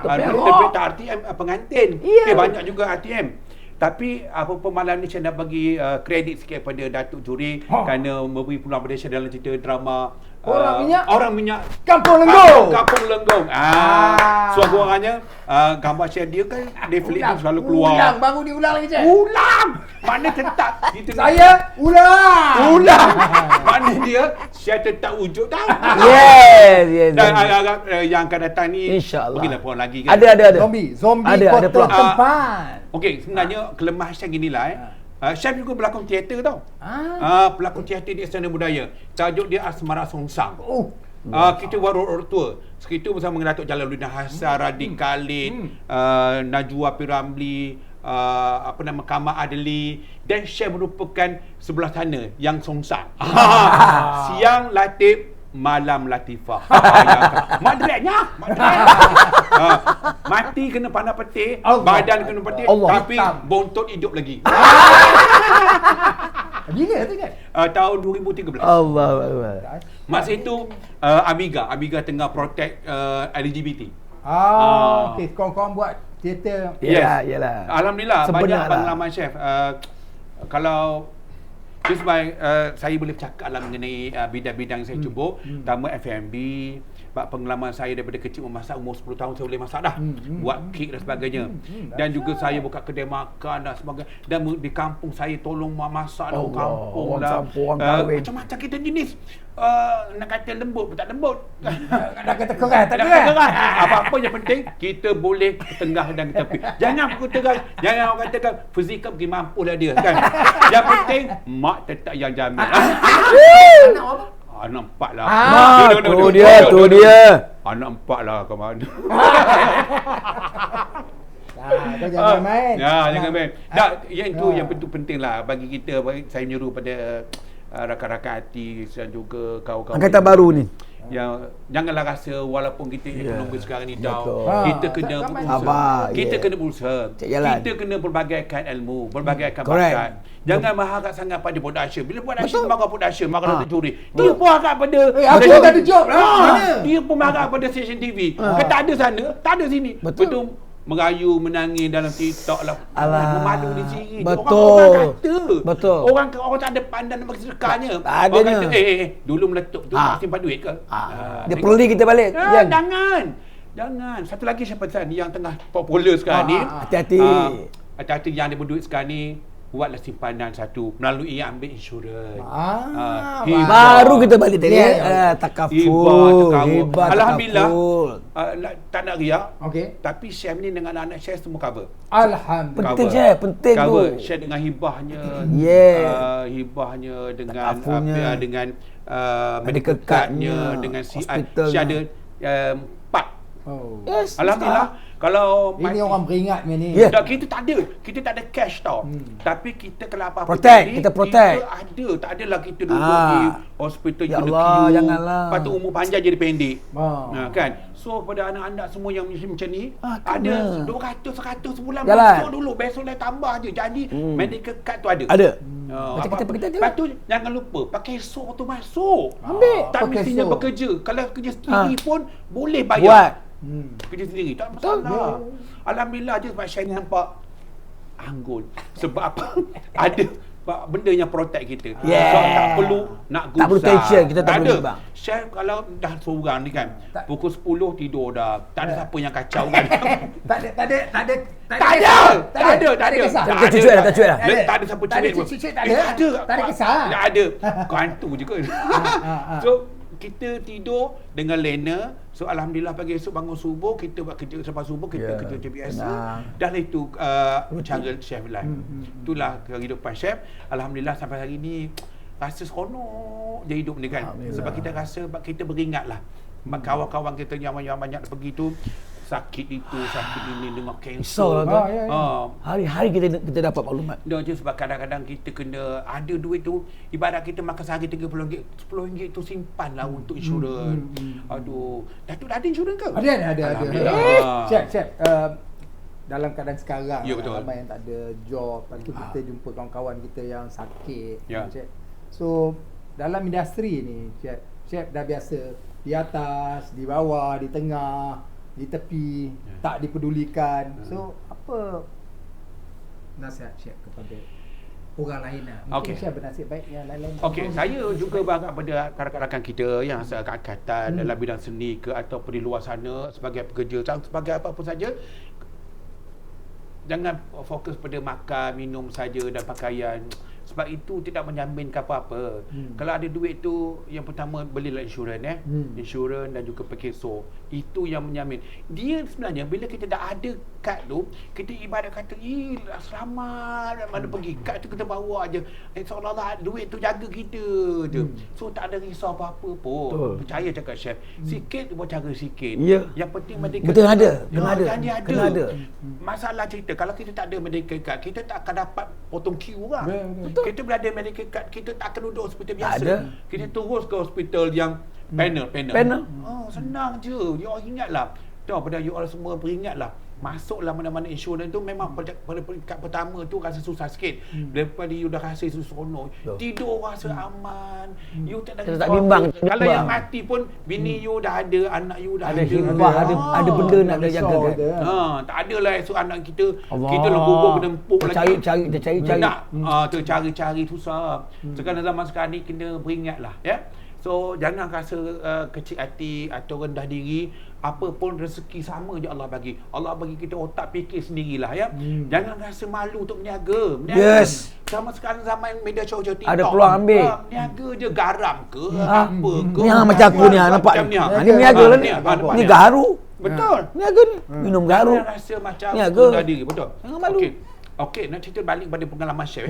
Tok RTM pengantin. Banyak juga RTM. Tapi apa malam ni saya nak bagi kredit sikit kepada Datuk Juri kerana memberi peluang pada saya dalam cerita drama Orang Minyak Kampung Lenggong. Kampung Lenggong. So orangnya gambar share dia kan Netflix tu selalu keluar. Baru diulang lagi, Cik. Ulang. Mana tetap Saya ulang. Mana dia share tetap wujud tau. Yes. Dan agak yang akan datang ni InsyaAllah. pergilah peluang lagi kan. Ada. Zombie Ada kota peluang. tempat. Okey, sebenarnya kelemahan Syam inilah Syam juga berlakon teater tau. Pelakon teater di Istana Budaya. Tajuk dia Asmara Songsang. Kita buat road tour. Sekitar bersama dengan Datuk Jalaluddin Hasan, Radik Khalid, Najwa Piramli, Kama Adli, dan Syam merupakan sebelah sana yang Songsang. Siang Latif, malam Latifah. Madreknya. Mati kena panah petir, badan kena petir, tapi bontot hidup lagi. Bila tu kan? Tahun 2013. Allah. Masa itu Amiga tengah protect LGBT. Okey, kawan-kawan buat teater. Yalah. Alhamdulillah banyak Sebenarnya pengalaman chef. Kalau just saya boleh bercakap lah mengenai bidang-bidang yang saya cuba. Pertama F&B, pengalaman saya daripada kecil memasak, umur 10 tahun saya boleh masak dah. Buat kek dan sebagainya. Dan juga saya buka kedai makan dan sebagainya. Dan di kampung saya tolong masak dah kampung lah. Macam-macam kita jenis. Nak kata lembut pun tak lembut. Nak kata keras tak keras. Apa-apa yang penting kita boleh ke tengah dan ke tepi. Jangan pukul tegas. Jangan orang katakan fizikal pergi mampulah dia kan. Yang penting mak tetap yang jamin. Anak 4 lah. Tu dia. Anak 4 lah kau mana. Kau jangan main. Jangan main. Yang itu yang betul penting lah bagi kita. Saya menyuruh pada rakan-rakan artis dan juga kawan-kawan Angkatan baru ni. Yang janganlah rasa walaupun kita ekonomi sekarang ni down, kita kena berusaha. Kita kena berbagaikan ilmu, berbagaikan bakat. Jangan mengharap sangat pada production. Bila production marah production, marah Datuk Juri. Dia pun harap pada aku tak ada job lah. Dia pun marah pada stesen TV. Kata ada sana, tak ada sini. Betul. merayu menangis dalam TikTok lah. Alah. Memalu di sini. Betul. Orang kata. Betul. Orang tak ada pandang bagi sedekahnya. Tak Orang adanya. kata, dulu meletup tu tak simpan duit ke? Dia perli kita balik. Jan. Jangan. Satu lagi saya pesan yang tengah popular sekarang ni. Hati-hati. Hati-hati yang ada berduit sekarang ni. Buatlah simpanan satu melalui ambil insurans. Baru kita balik tadi. Hibah Takaful. tercover. Alhamdulillah. takaful. Tak nak riak. Okey. Tapi Syam ni dengan anak Syam semua cover. Alhamdulillah. Penting je, penting tu. Cover. Syam dengan hibahnya. Hibahnya dengan Takafulnya. dengan medical cardnya, dengan hospitalnya. Syam ada 4. Oh. Yes. Alhamdulillah. Kalau Ini orang beringat ni. Ya. Tak, kita tak ada. Kita tak ada cash tau. Tapi kita kalau apa-apa Protect, jadi, kita protect. Kita ada. Tak adalah kita duduk di hospital Ya kena Allah, queue. janganlah. Lepas tu umur panjang jadi pendek. Kan? So pada anak-anak semua yang macam ni, ada kena. 200 sebulan Jalan. masuk dulu. Besok dah tambah je. Jadi medical card tu ada. Ada. Macam kita pergi tadi Lepas lah. tu jangan lupa pakai SO tu masuk. Ambil. Tak Pakai mestinya SO. bekerja. Kalau kerja sendiri pun boleh bayar. Buat. Kerja sendiri tak masalah. Alhamdulillah je sebab saya nampak anggun. Sebab apa? Ada benda yang protect kita. Yeah. So tak perlu nak gusar. Tak perlu tension, kita tak ada. perlu, bang. Chef kalau dah seorang ni kan, pukul 10 tidur dah. Tak ada siapa yang kacau kan. Tak ada kisah. Tak cucuk dah, tak cucuk dah. Tak ada siapa Tak ada cuit pun. cucuk, tak ada. Tak ada kisah. Tak ada. Kau hantu je kot. So kita tidur dengan lena. So alhamdulillah pagi esok bangun subuh, kita buat kerja sampai subuh, kita kerja macam biasa. Dah itu cara chef life. Itulah kehidupan chef. Alhamdulillah sampai hari ni rasa seronok je hidup ni kan. Sebab kita rasa kita beringatlah kawan-kawan kita yang banyak pergi tu sakit itu, sakit ini dengan Risau kanser. lah, hari-hari kita dapat maklumat. Dah je sebab kadang-kadang kita kena ada duit tu, ibarat kita makan sehari RM30, RM10 tu simpanlah untuk insurans. Aduh, Datuk dah ada insurans ke? Ada. Alhamdulillah. Chef, dalam keadaan sekarang, Ya, betul. ramai yang tak ada job. Lepas tu kita jumpa kawan-kawan kita yang sakit. Ya. Chef. So, dalam industri ni, Chef dah biasa di atas, di bawah, di tengah, di tepi, tak dipedulikan. So, apa nasihat Chef kepada orang lain lah? Mungkin Okey. Chef bernasib baik yang lain-lain. Okey, saya juga bangga pada rakan-rakan kita yang seangkatan dalam bidang seni ke ataupun di luar sana sebagai pekerja, sebagai apa pun saja. Jangan fokus pada makan, minum saja dan pakaian. Sebab itu tidak menjaminkan apa-apa. Kalau ada duit tu, yang pertama belilah insurans insurans dan juga pekeso. Itu yang menjamin. Dia sebenarnya bila kita dah ada kad tu, kita ibarat kata, selamat mana pergi. Kad tu kita bawa aje. Seolah-olah duit tu jaga kita je. So tak ada risau apa-apa pun. Betul. Percaya cakap chef. Sikit buat cara sikit. Ya. Yang penting medical Betul, card. ada. Kena ada. Kena ada. Kena ada. Masalah cerita, kalau kita tak ada medical card, kita tak akan dapat potong queue orang. Betul. Kita berada medical card, kita tak akan duduk hospital biasa. ada. Kita terus ke hospital yang panel. Oh, senang je. You all ingatlah. Pada you all semua peringatlah. Masuklah mana-mana insurans tu memang pada peringkat pertama tu rasa susah sikit. Daripada you dah rasa seronok, tidur rasa aman. You tak ada Kita tak risau bimbang. apa. Kalau yang mati pun bini you dah ada, anak you dah Ada ada. hibah, ada benda nak dia jaga kan. Tak adalah esok anak kita Allah. kita legubur kena empuk lagi. Cari. Nak cari susah. Sekarang zaman sekarang ni kena beringatlah ya. So jangan rasa kecil hati atau rendah diri. Apa pun rezeki sama je Allah bagi. Allah bagi kita otak fikir sendirilah ya. Jangan rasa malu untuk berniaga. Yes. Sama sekarang zaman media sosial TikTok. Ada peluang ambil. Berniaga je garam ke apa ke. Ni yang macam aku ni nampak Macam ni. ni. Ni niaga lah ni. nampak Ni ni. garu. Betul. Niaga ni. Minum garu. Jangan rasa macam Niaga. rendah diri. Betul. Jangan malu. Okey, nak cerita balik pada pengalaman chef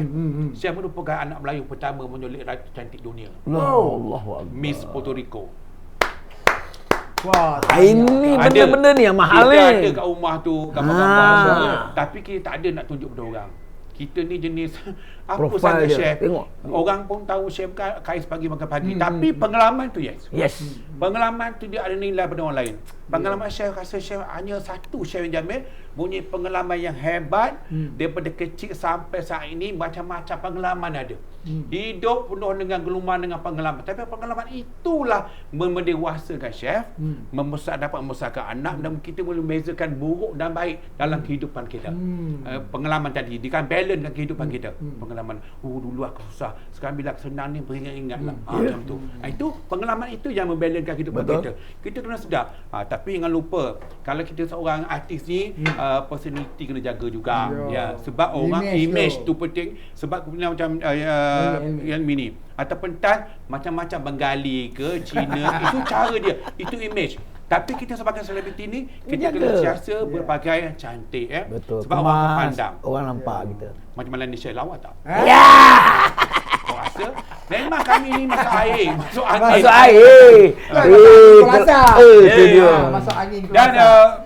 Chef merupakan anak Melayu pertama menyulit Ratu Cantik Dunia. Allahu Akbar. Miss Puerto Rico. Wah, Ini benda-benda ni yang mahal ni. Kita ada kat rumah tu gambar-gambar semua. Tapi kita tak ada nak tunjuk pada orang. Kita ni jenis apa Profile sangat je. chef. Tengok. Orang pun tahu chef Kais pagi makan pagi. Tapi pengalaman tu yes. Yes. Pengalaman tu dia ada nilai pada orang lain. Pengalaman chef rasa chef hanya satu chef yang jamin punya pengalaman yang hebat. Daripada kecil sampai saat ini macam-macam pengalaman ada. Hidup penuh dengan geluman, dengan pengalaman. Tapi pengalaman itulah mendewasakan chef, dapat membesarkan anak, dan kita boleh membezakan buruk dan baik dalam kehidupan kita. Pengalaman tadi dia kan balance dengan kehidupan kita. Pengalaman dulu aku susah, sekarang bila aku senang ni beringat-ingatlah. Macam tu. Itu pengalaman itu yang membalancekan kehidupan kita. Kita kena sedar. Tapi jangan lupa, kalau kita seorang artis ni, personality kena jaga juga. Ya, sebab orang image tu penting. Sebab macam yang ni ataupun Tan macam-macam Bengali ke Cina, itu cara dia, itu image. Tapi kita sebagai selebriti ni, kita kena siasa berbagai cantik. Betul. Sebab orang akan pandang, orang nampak kita. macam mana ni saya lawa tak? Ya. Kau rasa memang kami ni masuk air, masuk angin. Masuk air. Itu dia. Masuk angin. Dan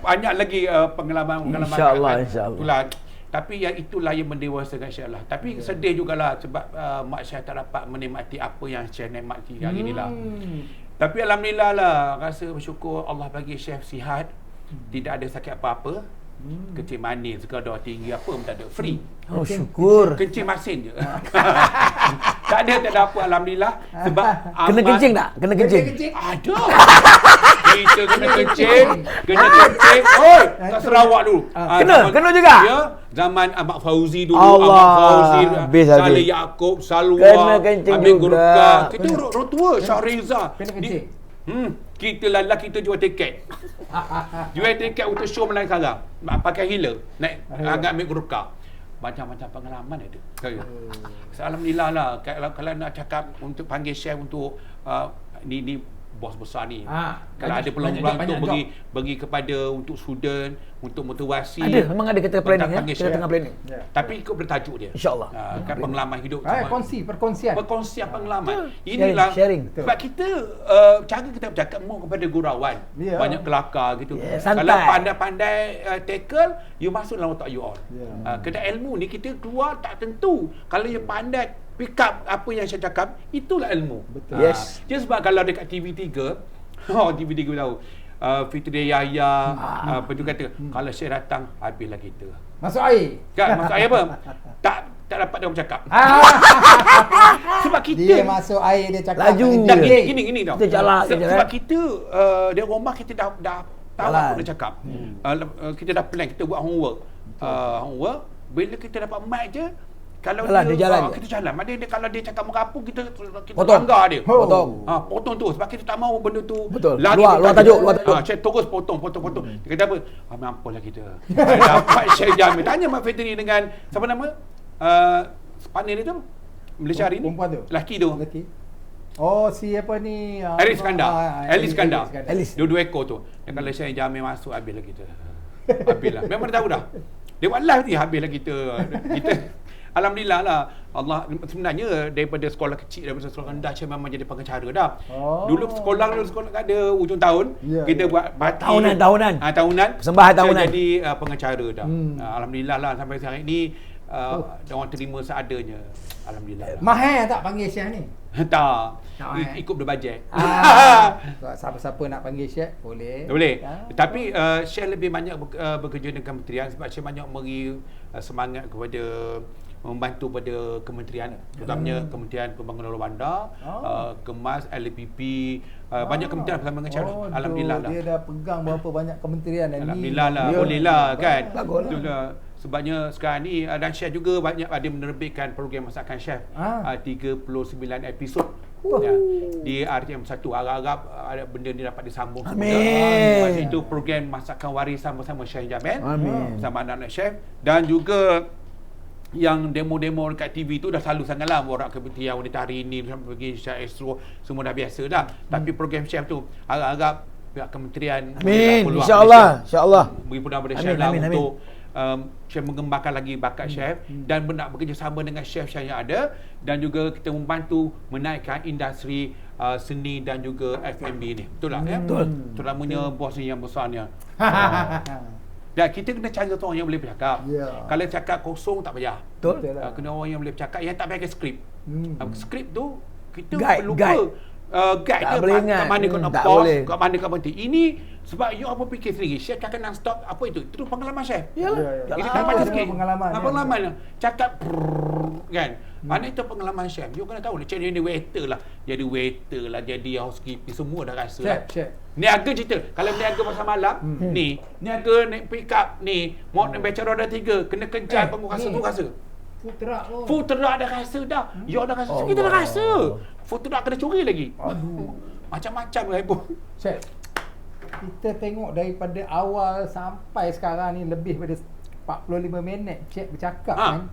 banyak lagi pengalaman-pengalaman. InsyaAllah. Tapi yang itulah yang mendewasakan Syekh lah. Tapi sedih jugalah sebab mak Syekh tak dapat menikmati apa yang Syekh nikmati hari ni lah. Tapi alhamdulillah lah, rasa bersyukur Allah bagi Syekh sihat, tidak ada sakit apa-apa. Kencing manis ke darah tinggi apa pun tak ada, free. Oh syukur. Kencing masin je. tak ada apa, alhamdulillah. Sebab Kena kencing tak? Kena kencing. Ada. Kita kena kencing. Oi, kat Sarawak dulu. Kena juga. Ya, zaman Ahmad Fauzi dulu, Allah, Ahmad Fauzi, habis. Saleh Yaakob, Salwa, Kena kencing Amin juga. Gurka. Kita orang tua, Syah Reza. Kena kencing. Kita kita jual tiket. Jual tiket untuk show Melayu Karang. Pakai healer, naik agak Amin Gurka. Macam-macam pengalaman ada. Alhamdulillah lah. Kalau nak cakap untuk panggil chef untuk ni bos besar ni. Kalau ada peluang-peluang untuk bagi kepada untuk student, untuk motivasi. Ada, memang ada kita planning ya. Kita tengah planning. Tapi ikut bertajuk dia. InsyaAllah. Kan pengalaman hidup. Perkongsian pengalaman. Inilah sharing. sebab kita cara kita bercakap more kepada gurauan. Banyak kelakar gitu. Santai. Kalau pandai-pandai tackle, you masuk dalam otak you all. Kedai ilmu ni kita keluar tak tentu. Kalau you pandai pick up apa yang saya cakap, itulah ilmu. Betul. Yes. Just sebab kalau dekat TV3, TV3 tahu, Fitri Yahya, apa tu kata, kalau saya datang, habislah kita. Masuk air. Kan, masuk air apa? Tak dapat dia bercakap. Sebab kita Dia masuk air, dia cakap. Laju. dan gini tau. Kita jalan Sebab kita di rumah kita dah tahu apa nak cakap. Kita dah plan, kita buat homework. Bila kita dapat mic je, kalau dia jalan. kita jalan. Maknanya kalau dia cakap merapu, kita Potong. langgar dia. Potong. Potong tu sebab kita tak mahu benda tu Betul. lari Luar tajuk. Saya terus potong. Dia kata apa? Mampulah kita. Dapat Syekh Jamil. Tanya Mak Fitri dengan siapa nama? Partner dia tu Malaysia hari ni. Perempuan tu. Lelaki tu. Oh, si apa ni? Elis Iskandar. Elis. Dua ekor tu. Dan kalau Syekh Jamil masuk, habislah kita. Habislah. Memang dia tahu dah. Dia buat live ni, habislah kita. Alhamdulillah lah. Allah sebenarnya daripada sekolah kecil, daripada sekolah rendah, saya memang jadi pengacara dah. Dulu sekolah ada ujung tahun, kita buat parti tahunan. Persembahan tahunan. Saya jadi pengacara dah. Alhamdulillah lah sampai sekarang ni orang terima seadanya. Alhamdulillah. Mahal tak panggil Syekh ni? Tak. Ikut berbajet. Siapa-siapa nak panggil Syekh boleh. Tapi Syekh lebih banyak bekerja dengan kementerian sebab Syekh banyak beri semangat kepada membantu pada kementerian, terutamanya Kementerian Pembangunan Luar Bandar, Kemas, LPP, banyak kementerian bersama dengan cara. Alhamdulillah lah. Dia dah pegang berapa banyak kementerian ni. Alhamdulillah lah, boleh lah kan. Itulah sebabnya sekarang ni dan Chef juga banyak ada menerbitkan program masakan Chef 39 episod di RTM1. Harap-harap ada benda ni dapat disambung. Amin. Masa itu program masakan warisan bersama Syekh Jamil, bersama anak-anak chef, dan juga yang demo-demo dekat TV tu dah selalu sangatlah borak kementerian wanita hari ni pergi Syekh Astro, semua dah biasa dah. Tapi program chef tu harap-harap pihak kementerian InsyaAllah beri peluang pada chef lah untuk chef mengembangkan lagi bakat chef dan nak bekerjasama dengan chef-chef yang ada, dan juga kita membantu menaikkan industri seni dan juga F&B ni. Betul tak? Betul. Terutamanya bos ni yang besarnya. Dan kita kena cari orang yang boleh bercakap. Kalau cakap kosong tak payah. Betul. Kena orang yang boleh bercakap, yang tak pakai skrip. Skrip tu kita Guide. guide Tak dia boleh ingat. kat mana kau nak Tak pause, boleh. kat mana kau berhenti. Ini sebab you apa fikir sendiri, chef cakap non-stop, apa itu? Itu pengalaman chef. Yalah. Ya, ya. Ini Yalah. kan macam sikit. Pengalaman, ya. Pengalaman. Cakap kan. Mana itu pengalaman chef. You kena tahu lah. Cik ni waiter lah. Jadi waiter lah. Jadi housekeeping. Semua dah rasa lah. Chef. Niaga cerita. Kalau niaga pasal malam, ni. Niaga naik pick up, ni. Mau naik beca roda 3. Kena kejar panggung rasa tu rasa. Food truck pun. Food truck dah rasa dah. You dah rasa. Kita dah rasa. Food truck kena curi lagi. Aduh. Macam-macam lah pun. Chef, kita tengok daripada awal sampai sekarang ni lebih pada 45 minit Chef bercakap kan.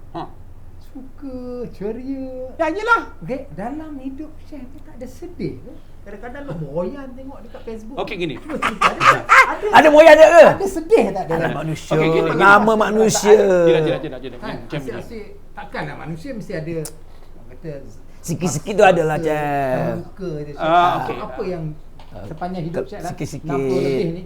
Suka, ceria. Ya, yelah. Okey, dalam hidup Chef ni tak ada sedih ke? Kadang-kadang lo boyan tengok dekat Facebook. Okey, gini. Cuba cerita ada. Ada moya ada ke? Ada sedih tak Ada dalam? manusia. Okey, kita bagi Nama masa. manusia. Tidak. Macam ni. Asyik-asyik takkanlah manusia mesti ada orang kata Sikit-sikit tu adalah, Chef. Muka dia. Chef. Okey. Apa yang sepanjang hidup Chef lah Sikit-sikit. 60 lebih ni.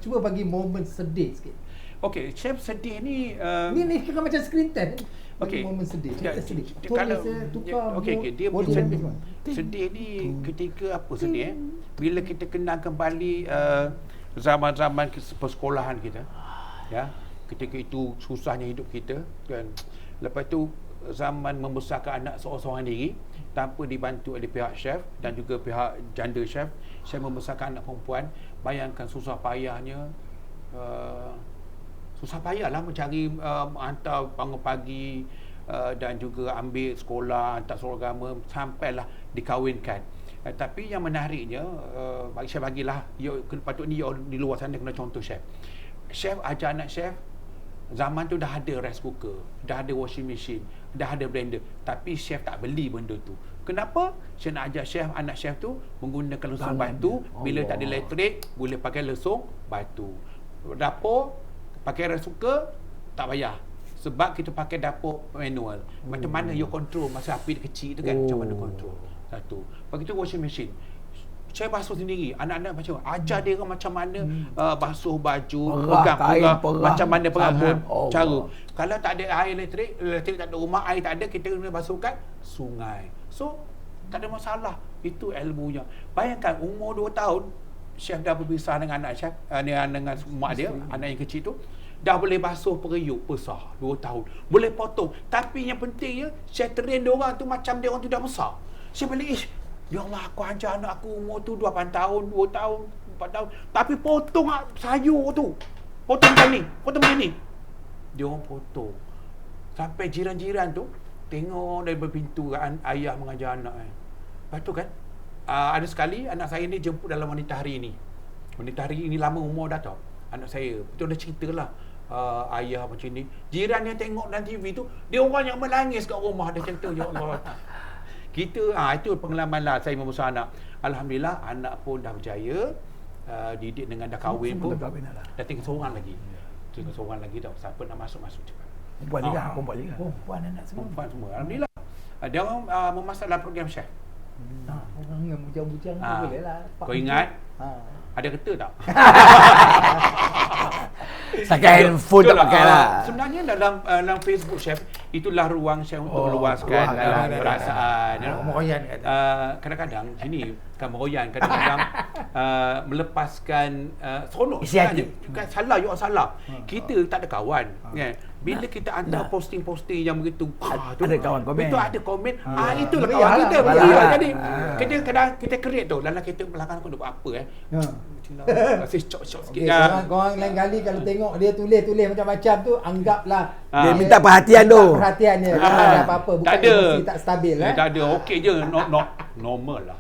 Cuba bagi momen sedih sikit. Okey, chef sedih ni Ni kira macam screen time. Bagi Okey. momen sedih. Cerita sedih. Kalau Tulis tukar. okey, dia body sedih. language. Sedih ni ketika apa sedih bila kita kenal kembali zaman-zaman persekolahan kita. Ya. Ketika itu susahnya hidup kita kan. Lepas tu zaman membesarkan anak seorang-seorang diri tanpa dibantu oleh pihak chef dan juga pihak janda chef. Saya membesarkan anak perempuan. Bayangkan susah payahnya susah payahlah mencari hantar bangun pagi dan juga ambil sekolah, hantar sekolah agama sampailah dikahwinkan. Tapi yang menariknya bagi saya bagilah patutnya di luar sana kena contoh chef. Chef ajar anak chef zaman tu dah ada rice cooker, dah ada washing machine, dah ada blender, tapi chef tak beli benda tu. Kenapa? Saya nak ajar chef, anak chef tu menggunakan lesung batu. Bila tak ada elektrik, boleh pakai lesung batu. Dapur pakai rice cooker tak payah. Sebab kita pakai dapur manual. Macam mana you control masa api dia kecil tu kan? Macam mana control? Satu. Begitu washing machine. Saya basuh sendiri. Anak-anak macam ajar dia macam mana basuh baju, pegang, macam mana pegang cara. Kalau tak ada air elektrik tak ada rumah, air tak ada, kita kena basuhkan sungai. So tak ada masalah. Itu ilmunya. Bayangkan umur 2 tahun chef dah berpisah dengan anak chef, dengan mak dia, anak yang kecil tu. Dah boleh basuh periuk besar 2 tahun. Boleh potong. Tapi yang pentingnya saya train dia orang tu macam dia orang tu dah besar. Saya balik ya Allah, aku ajar anak aku umur tu 8 tahun, 2 tahun, 4 tahun. Tapi potong sayur tu. Potong macam ni. Dia orang potong. Sampai jiran-jiran tu tengok dari pintu kan ayah mengajar anak kan. Lepas tu kan ada sekali anak saya ni jemput dalam wanita hari ni. Wanita hari ni lama umur dah tau. Anak saya. Betul dah ceritalah. Ayah macam ni. Jiran yang tengok dalam TV tu, dia orang yang menangis kat rumah. Dia cerita, ya Allah. Kita itu pengalaman lah saya membesar anak. Alhamdulillah anak pun dah berjaya, didik dengan dah kahwin pun. Dah tinggal seorang lagi. Tinggal seorang lagi tau. Siapa nak masuk cepat. Perempuan juga, perempuan juga. Perempuan anak semua. Perempuan semua. Alhamdulillah. Dia orang memasak dalam program chef. Orang yang bujang-bujang tu boleh lah. Kau ingat? Ada kereta tak? Pakai handphone tak pakai lah. Sebenarnya dalam Facebook chef itulah ruang chef untuk meluaskan perasaan. Meroyan kata. Kadang-kadang sini kan meroyan, kadang-kadang melepaskan seronok. Isi hati. Salah you salah. Kita tak ada kawan kan. Bila kita hantar posting-posting yang begitu, ada kawan komen. Betul ada komen. Itulah Meriah kawan lah, kita. meriah. Jadi kadang kita create tu dalam kita belakang aku nak buat apa kasih cok-cok sikit. Korang lain kali kalau tengok dia tulis macam-macam tu, anggaplah Dia minta perhatian tu. Perhatian dia. Tak ada apa-apa. Bukan Tak ada. emosi tak stabil. Tak ada. Okey je. Normal lah.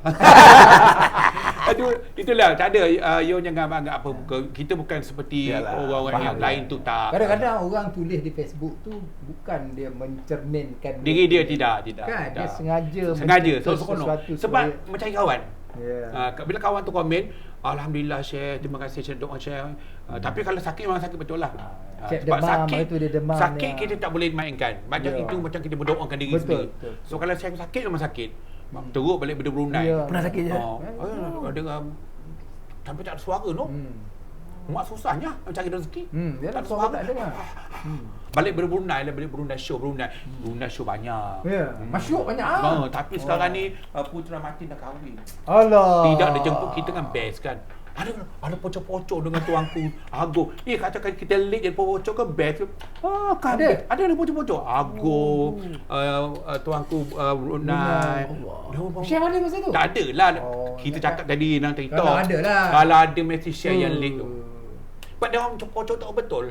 Itulah. Tak ada. You jangan anggap apa. Kita bukan seperti orang-orang yang lain tu tak. Kadang-kadang orang tulis di Facebook tu bukan dia mencerminkan Diri dia tidak. Kan dia sengaja So, sesuatu sebab mencari kawan. Yeah. Bila kawan tu komen, alhamdulillah Syekh, terima kasih Syekh, doa Syekh. Tapi kalau sakit memang sakit betul lah. Syekh Sebab demam, sakit itu dia demam sakit dia. kita tak boleh mainkan. Macam itu macam kita berdoakan diri Betul, sendiri. betul. So kalau Syekh sakit memang sakit. Teruk balik benda Brunei. Ya. Pernah sakit je? Ada sampai tak ada suara no. Mak susahnya nak cari rezeki. Yalah, Tak suara faham. tak dengar. Balik dari Brunei lah, balik Brunei show. Brunei show banyak. Ya, masyhur banyak Tapi sekarang ni Putra Martin dah kahwin. Allah. Tidak ada jemput kita kan best kan. Ada pocok-pocok dengan tuanku Agong. Katakan kita late je pocok kan best. Kan ada pocok-pocok. Agong, tuanku Brunei. Share mana masa tu? Tak ada lah. Oh, Kita ingatkan. cakap tadi dalam TikTok. Kalau ada lah. Kalau ada mesti share yang late tu. Sebab dia orang pocok tak betul.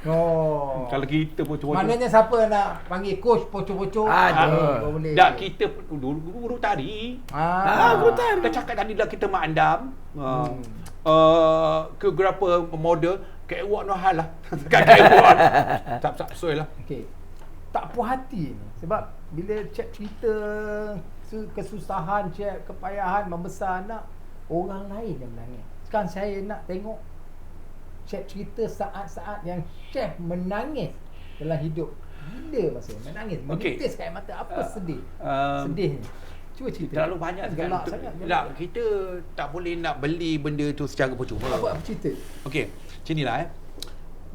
Oh. Kalau kita pocok-pocok. Maknanya siapa nak panggil coach pocok-pocok? Ada. Boleh. Tak, kita guru tari. Guru tari. Kita cakap tadi dah kita mak andam. Koreografer, model, catwalk no hal lah. Catwalk. Tak sesuai lah. Okey. Tak puas hati ni. Sebab bila cik cerita kesusahan, cik kepayahan membesar anak, orang lain yang menangis. Sekarang saya nak tengok cik cerita saat-saat yang chef menangis dalam hidup. Bila masa menangis, menitis kat air mata. Apa sedih? Sedihnya. Cuba cerita. Terlalu banyak Gelak kan. sangat. Tak, kita tak boleh nak beli benda tu secara percuma. Apa cerita? Okey, macam inilah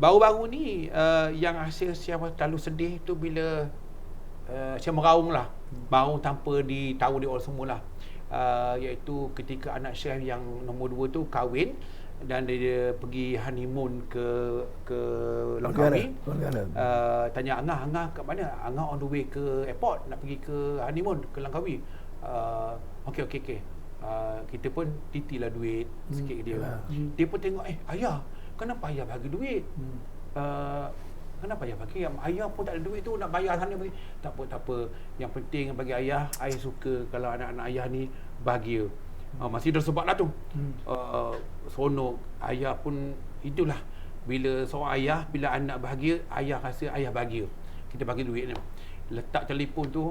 baru-baru ni yang hasil saya terlalu sedih tu bila saya meraung lah. Meraung tanpa ditahu dia orang semua lah. Iaitu ketika anak chef yang nombor 2 tu kahwin dan dia pergi honeymoon ke Langkawi. Tanya Angah kat mana? Angah on the way ke airport nak pergi ke honeymoon ke Langkawi. Okey. Kita pun titilah duit sikit ke dia. Dia pun tengok ayah, kenapa ayah bagi duit? Kenapa ayah bagi? Ayah pun tak ada duit tu nak bayar sana bagi. Tak apa. Yang penting bagi ayah suka kalau anak-anak ayah ni bahagia. Masih ada sebab lah tu. Seronok. Ayah pun itulah. Bila seorang ayah, bila anak bahagia, ayah rasa ayah bahagia. Kita bagi duit ni. Letak telefon tu,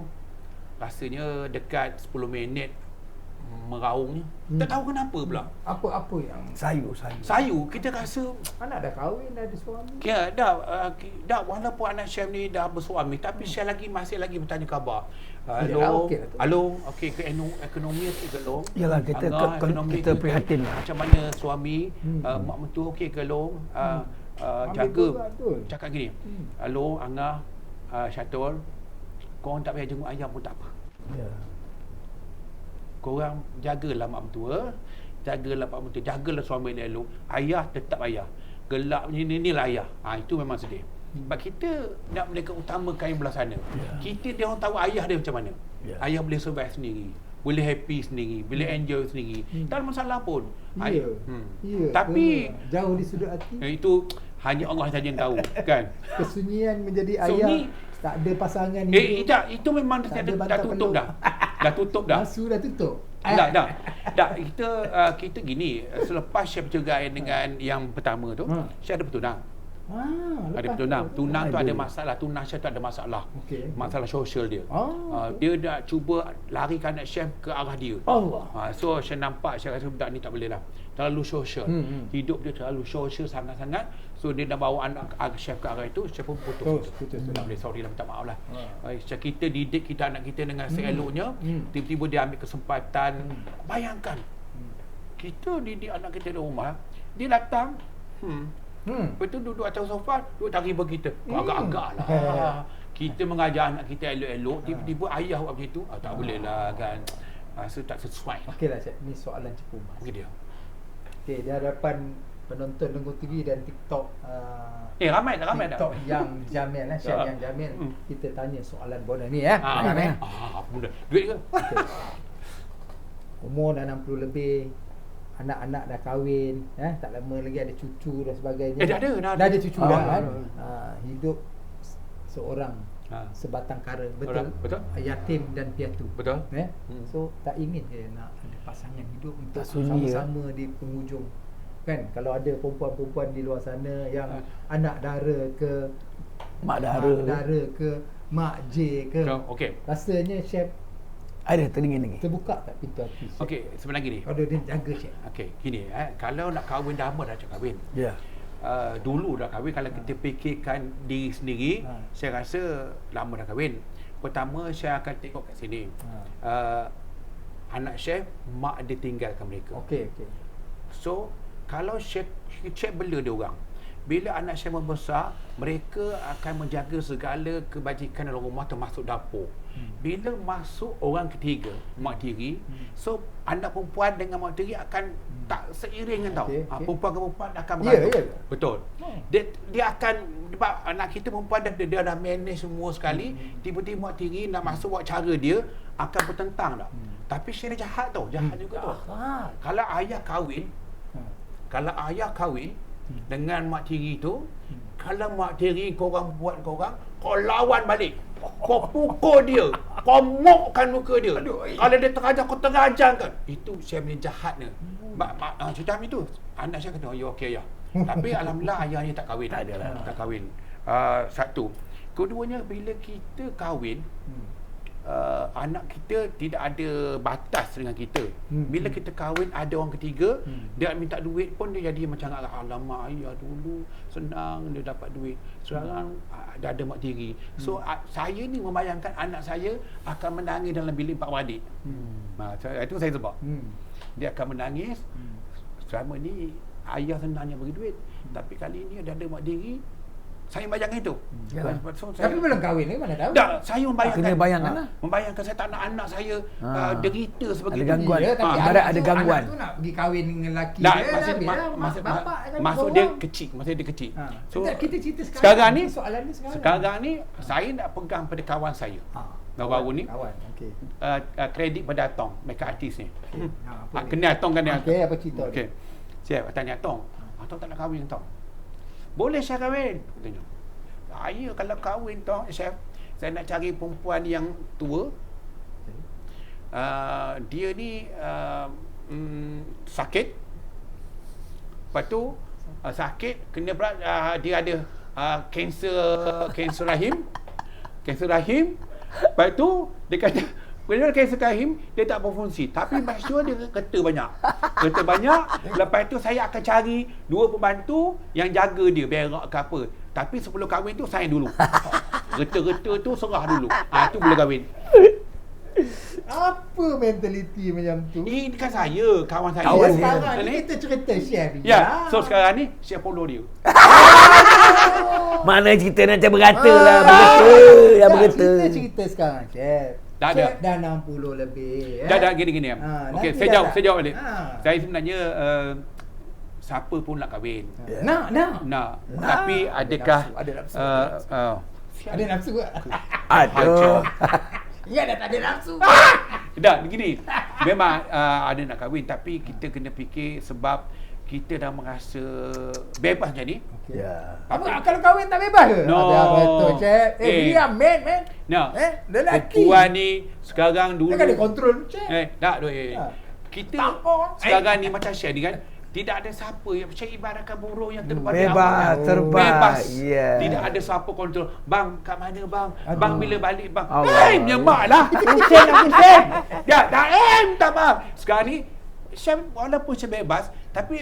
rasanya dekat 10 minit meraungnya. Tak tahu kenapa pula. Apa yang Sayu, kita rasa anak dah kahwin, dah ada suami. ya, dah walaupun anak chef ni dah bersuami, tapi chef masih lagi bertanya khabar. Along, okey ke ekonomi ke Long? Yalah, kita prihatin lah. Macam mana suami, mak mentua okey ke Long? Jaga. Cakap gini. Along, Angah, Syatul, korang tak payah jenguk ayah pun tak apa. Ya. Korang jagalah mak mentua, jagalah suami dia elok. Ayah tetap ayah. Gelap inilah ayah. Itu memang sedih. Sebab kita nak mereka utamakan yang belah sana. Kita dia orang tahu ayah dia macam mana. Ayah boleh survive sendiri, boleh happy sendiri, boleh enjoy sendiri. Tak ada masalah pun. Tapi jauh di sudut hati. itu hanya Allah saja yang tahu, kan? Kesunyian menjadi ayah. Sunyi. Tak ada pasangan hidup. Tak, itu memang dah tutup dah. Dah tutup dah. Masu dah tutup. Dah. Kita gini, selepas chef cerai dengan yang pertama tu, chef ada bertunang. Ada bertunang. Tunang tu ada masalah. Tunang chef tu ada masalah. Okey. Masalah sosial dia. Dia dah cuba larikan anak chef ke arah dia. Allah. So saya nampak, saya rasa budak ni tak boleh lah. Terlalu sosial. Hidup dia terlalu sosial sangat-sangat. So dia dah bawa anak chef ke arah itu, chef pun putus. Tak boleh, sorry lah, minta maaf lah. Kita didik kita anak kita dengan seeloknya, tiba-tiba dia ambil kesempatan. Bayangkan, kita didik anak kita di rumah, dia datang, lepas tu duduk atas sofa, duduk tarik kita. Agak-agak lah. Kita mengajar anak kita elok-elok, tiba-tiba ayah buat macam tu, tak boleh lah kan. Rasa tak sesuai. Okeylah, Cik. Ni soalan cepu mas. Okey dia. Okey, di hadapan penonton Lenggong TV dan TikTok Ramai dah. TikTok yang Jamil Chef yang Jamil. Kita tanya soalan bonus ni ya. Benda. Duit ke? Okay. Umur dah 60 lebih, anak-anak dah kahwin, tak lama lagi ada cucu dan sebagainya. Dah ada cucu dah kan. Hidup seorang sebatang kara, betul? Yatim dan piatu. Betul. So tak ingin dia nak ada pasangan hidup untuk sunyi, sama-sama di penghujung. Kan kalau ada perempuan-perempuan di luar sana yang anak dara ke mak dara ke mak J ke, okey, rasanya chef ada teringin-ingin. terbuka tak pintu hati chef? Okey, sebenarnya gini. Kalau dia jaga chef. Okey, gini kalau nak kahwin dah lama dah cakap kahwin. Ya. Dulu dah kahwin, kalau kita fikirkan diri sendiri, saya rasa lama dah kahwin. Pertama saya akan tengok kat sini. Anak chef, mak dia tinggalkan mereka. Okey. So kalau Syekh bela dia orang, bila anak Syekh membesar, mereka akan menjaga segala kebajikan dalam rumah termasuk dapur. Bila masuk orang ketiga, mak tiri, so anak perempuan dengan mak tiri akan tak seiring kan tau. Perempuan ke perempuan akan bergantung. Betul. Dia akan, sebab anak kita perempuan dia dah manage semua sekali, tiba-tiba mak tiri nak masuk buat cara dia akan bertentang tau. Tapi Syekh ni jahat tau, jahat juga tau. Kalau ayah kahwin dengan mak tiri tu, kalau mak tiri korang buat kau lawan balik, kau pukul dia, kau mokkan muka dia. Kalau dia terajar, kau terajarkan. Itu Syekh ni jahatnya. Cerita kami tu, anak saya kata, ya okey ya. Tapi alhamdulillah ayah ni tak kahwin. Tak kahwin. Satu. Keduanya, bila kita kahwin, anak kita tidak ada batas dengan kita. Bila kita kahwin ada orang ketiga, dia minta duit pun dia jadi macam alamak ayah dulu senang dia dapat duit, sekarang dah ada mak tiri. So saya ni membayangkan anak saya akan menangis dalam bilik pak beradik. Itu saya sebab dia akan menangis. Selama ni ayah senangnya bagi duit, tapi kali ni ada mak tiri. Saya bayangkan itu. Tapi belum kahwin ni mana tahu. Tak, saya membayangkan. Kena bayangkan lah. Membayangkan saya tak nak anak saya derita sebagai ada gangguan. Tapi Ibarat ada gangguan. Anak tu nak pergi kahwin dengan lelaki Tak, dia. maksud dia kecil. Masa dia kecil. So kita cerita sekarang ni, soalan ni sekarang ni saya nak pegang pada kawan saya. Baru ni. Kawan. Okey. Kredit pada Atong, makeup artist ni. Apa Kena Atong kan dia. Okey, apa cerita? Okey. Saya tanya Atong. Atong tak nak kahwin Atong. Boleh saya kahwin? Katanya. Saya kalau kahwin Tong, Chef, saya nak cari perempuan yang tua. Dia ni sakit. Lepas tu sakit, kena berat, dia ada kanser rahim. Kanser rahim. Lepas tu dia kata bila kanser rahim dia tak berfungsi, tapi maksud dia kereta banyak. Kereta banyak. Lepas tu saya akan cari 2 pembantu yang jaga dia, berak ke apa. Tapi sebelum kahwin tu sign dulu. Reta-reta tu serah dulu. Tu boleh kahwin. Apa mentaliti macam tu? Ini kan saya, kawan saya. Kawan sekarang ni kita cerita Chef ni. Ya, so sekarang ni Chef follow dia. Mana cerita macam berkata lah. Berkata. Cerita sekarang Chef. Tak Chef ada. dah 60 lebih. Dah gini-gini. Okey, saya jawab balik. Saya sebenarnya siapa pun nak kahwin. Nak. Tapi adakah ada nafsu. ada nafsu ke? Aduh. Ya, dah tak ada nafsu. Tak, begini. Memang ada nak kahwin, tapi kita kena fikir sebab kita dah merasa bebas macam ni. Ya. Apa kalau kahwin tak bebas ke? No. Ada betul Chef. Diam man. No. Lelaki. Perempuan ni sekarang dulu. Dia kan ada kontrol Chef. Tak kita sekarang ni macam Syekh ni kan. Tidak ada siapa yang Syekh ibaratkan burung yang terbang di Bebas, terbang. Bebas. Yeah. Tidak ada siapa kontrol. Bang, kat mana bang? Aduh. Bang bila balik bang? Allah. Menyemaklah. Pusing. Ya, tak bang. Sekarang ni Syekh walaupun Syekh bebas, tapi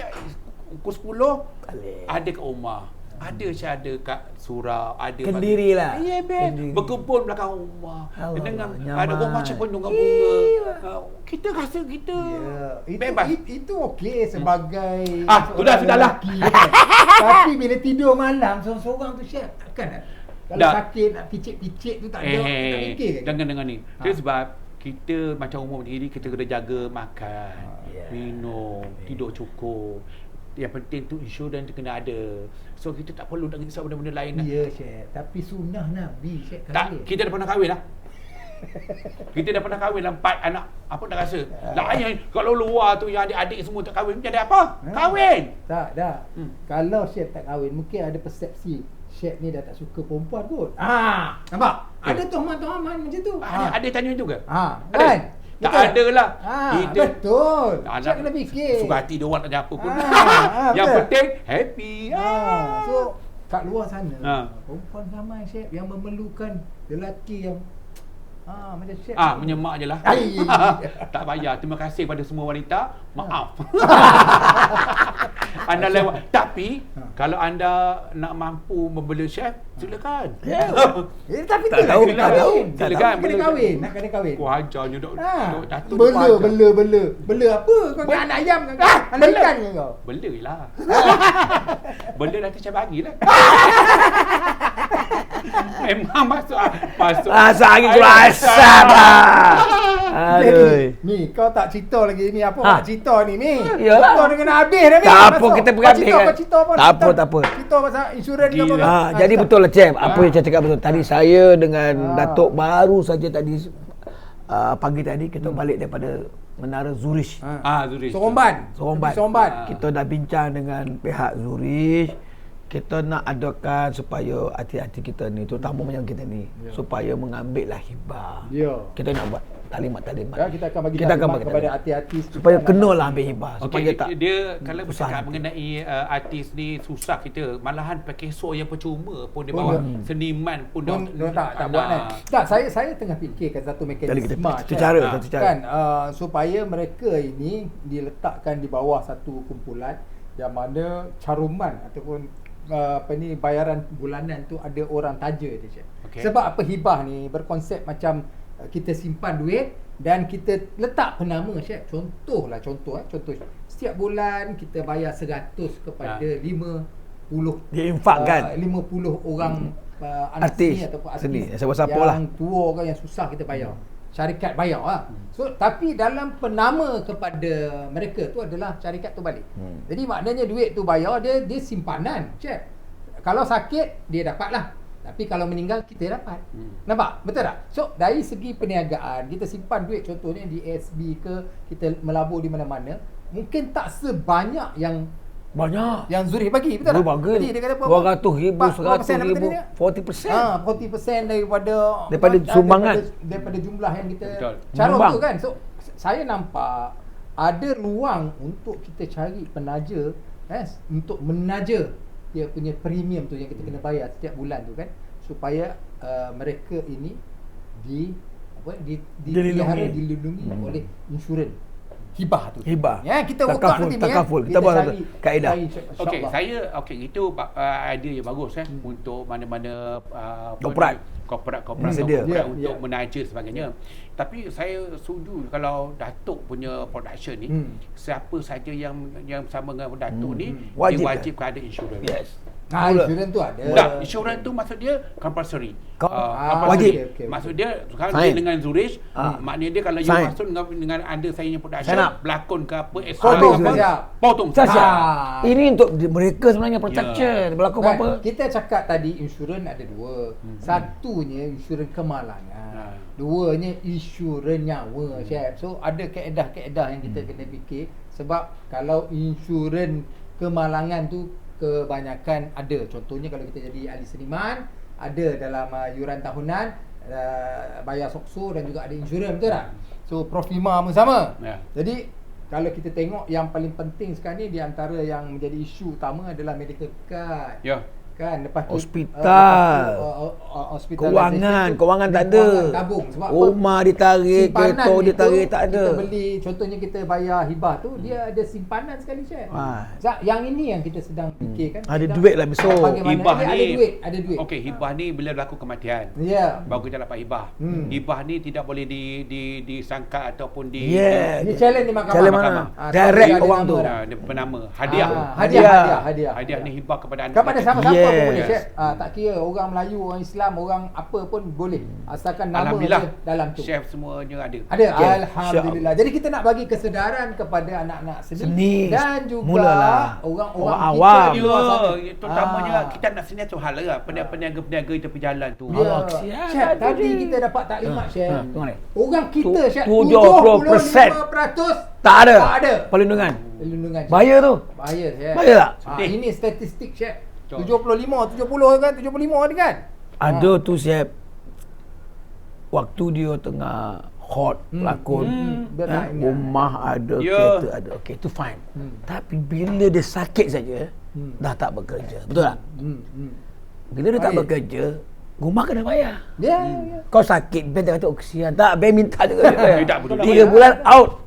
pukul 10 ada kat rumah. Ada kat surau, ada Kendiri lah. Ya, berkumpul belakang rumah. Allah, Dengan nyaman. ada rumah macam penuh dengan bunga. Kita rasa kita bebas. Itu okey sebagai sudahlah. lelaki, kan? Tapi bila tidur malam seorang-seorang tu Chef, takkan kalau sakit nak picit-picit tu tak ada, tak fikir ke? Dengan ni. Itu sebab kita macam umur diri kita kena jaga makan, minum, tidur cukup. Yang penting tu insurans kena ada. So kita tak perlu nak risau benda-benda lain lah. Ya Chef, tapi sunnah Nabi Chef Tak, kita dah pernah kahwin lah. Kita dah pernah kahwin lah 4 anak. Apa dah rasa? Lain kalau luar tu yang adik-adik semua tak kahwin, jadi apa? Kahwin. Tak. Kalau Chef tak kahwin, mungkin ada persepsi Chef ni dah tak suka perempuan kot. Nampak? Ada tuhaman-tuhaman macam tu. Ada tanya juga. Kan? Tak ada lah. Betul. Anak Chef kena fikir. suka hati dia orang tak apa pun. Yang betul. penting happy. So kat luar sana perempuan ramai Chef yang memerlukan lelaki yang macam Chef. Menyemak je lah. Tak payah. Terima kasih pada semua wanita. Maaf. Anda lewat. Tapi kalau anda nak mampu membela chef, silakan. Tapi Tak tahu, tak tahu. Silakan. kena kahwin, nak kena kahwin. Kau hajarnya dok. Datuk Bela apa? Kau nak anak ayam kan? Anak ikan ke kau? Bela lah. Bela nanti saya bagilah. Memang masuk. Sehari keluar asap lah. Aduh. Ni kau tak cerita lagi ni apa nak cerita ni ni. Yalah. Kau dengan habis dah ni. Tak apa, kita berhabis kan. Cerita apa? Tak apa. Cerita pasal insurans ke apa? Gila. Jadi betul lah Cep, apa yang saya cakap betul. Tadi saya dengan Datuk baru saja tadi pagi tadi kita balik daripada Menara Zurich. Zurich. Soromban. Kita dah bincang dengan pihak Zurich. Kita nak adakan supaya hati-hati kita ni, terutama macam kita ni, supaya mengambil lah hibah. Kita nak buat talimat-talimat. Kita akan bagi Kita akan talimat bagi kepada talimat. hati-hati supaya kenalah ambil hibah. Supaya Okey, tak dia kalau bercakap nanti. mengenai artis ni susah kita. Malahan pakai so yang percuma pun dia bawa seniman pun tak buat kan. Tak, saya tengah fikirkan satu mekanisme satu cara. kan supaya mereka ini diletakkan di bawah satu kumpulan yang mana caruman ataupun bayaran bulanan tu ada orang taja dia Cik. Sebab apa hibah ni berkonsep macam kita simpan duit dan kita letak penama Cik. Contoh setiap bulan kita bayar 100 kepada 50 diinfakkan 50 orang anak artis seni ataupun artis seni, siapa-siapa lah. yang tua ke yang susah kita bayar. Syarikat bayar lah. So tapi dalam penama kepada mereka tu adalah syarikat tu balik. Jadi maknanya duit tu bayar dia simpanan. Cik. Kalau sakit dia dapat lah. Tapi kalau meninggal kita dapat. Nampak? Betul tak? So dari segi perniagaan kita simpan duit contohnya di ASB ke kita melabur di mana-mana, mungkin tak sebanyak yang banyak yang Zurich bagi, betul tak? Bagus. Jadi dia kata apa? 200,000, 100,000, 40%. 40% daripada sumbangan. daripada jumlah yang kita Betul. cara Sumbang. tu kan. So saya nampak ada ruang untuk kita cari penaja untuk menaja dia punya premium tu yang kita kena bayar setiap bulan tu kan, supaya mereka ini dilindungi oleh insurans hibah tu. Ya, kita work out nanti takaful. Kita buat kaedah. Okey, itu idea yang bagus untuk mana-mana Korporat untuk menaja sebagainya. Tapi saya setuju kalau Datuk punya production ni, siapa saja yang sama dengan Datuk ni dia wajib ada insurans. Yes. Insurans tu ada. Tak, insurans tu maksud dia compulsory. Wajib. Okay. Maksud dia sekarang dia dengan Zurich, maknanya dia kalau you masuk dengan anda saya punya production, berlakon ke apa, potong. Ini untuk mereka sebenarnya protection. Berlaku apa? Kita cakap tadi insurans ada dua. Satunya insurans kemalangan. Duanya insurans nyawa, Chef. So ada kaedah-kaedah yang kita kena fikir, sebab kalau insurans kemalangan tu kebanyakan ada. Contohnya kalau kita jadi ahli seniman, ada dalam yuran tahunan, bayar sokso dan juga ada insurans, betul tak? So Profima pun sama. Jadi kalau kita tengok yang paling penting sekarang ni di antara yang menjadi isu utama adalah medical card. Kan lepas tu hospital, kewangan tak ada, tabung, sebab rumah ditarik, kereta ditarik, tak ada. Kita beli, contohnya kita bayar hibah tu, dia ada simpanan sekali, Chef. Yang ini yang kita sedang fikirkan. Ada duit lah besok. Hibah ni ada duit. Okey, hibah ni bila berlaku kematian, baru kita dapat hibah. Hibah ni tidak boleh disangka ataupun Ini challenge di mahkamah. Direct orang tu. Dia penama hadiah. Hadiah ni hibah kepada anda. Kepada siapa-siapa pun boleh, Chef. Tak kira orang Melayu, orang Islam, orang apa pun boleh, asalkan nama dia dalam tu. Chef semuanya ada. Alhamdulillah. Jadi kita nak bagi kesedaran kepada anak-anak seni dan juga orang-orang awam. Terutamanya kita nak sini tu hal lah, peniaga-peniaga di tepi jalan tu. Chef, tadi kita dapat taklimat, Chef. Orang kita, Chef, 75% tak ada perlindungan. Bayar tu. Bayar tak? Ini statistik, Chef. 70 kan? Ada tu, Chef. Waktu dia tengah hot pelakon, rumah ada, kereta ada. Okey, tu fine. Tapi bila dia sakit saja, dah tak bekerja. Betul tak? Bila dia tak bekerja, rumah kena bayar. Kau sakit, Ben kata kesian. Tak, Ben minta juga. 3 bulan out.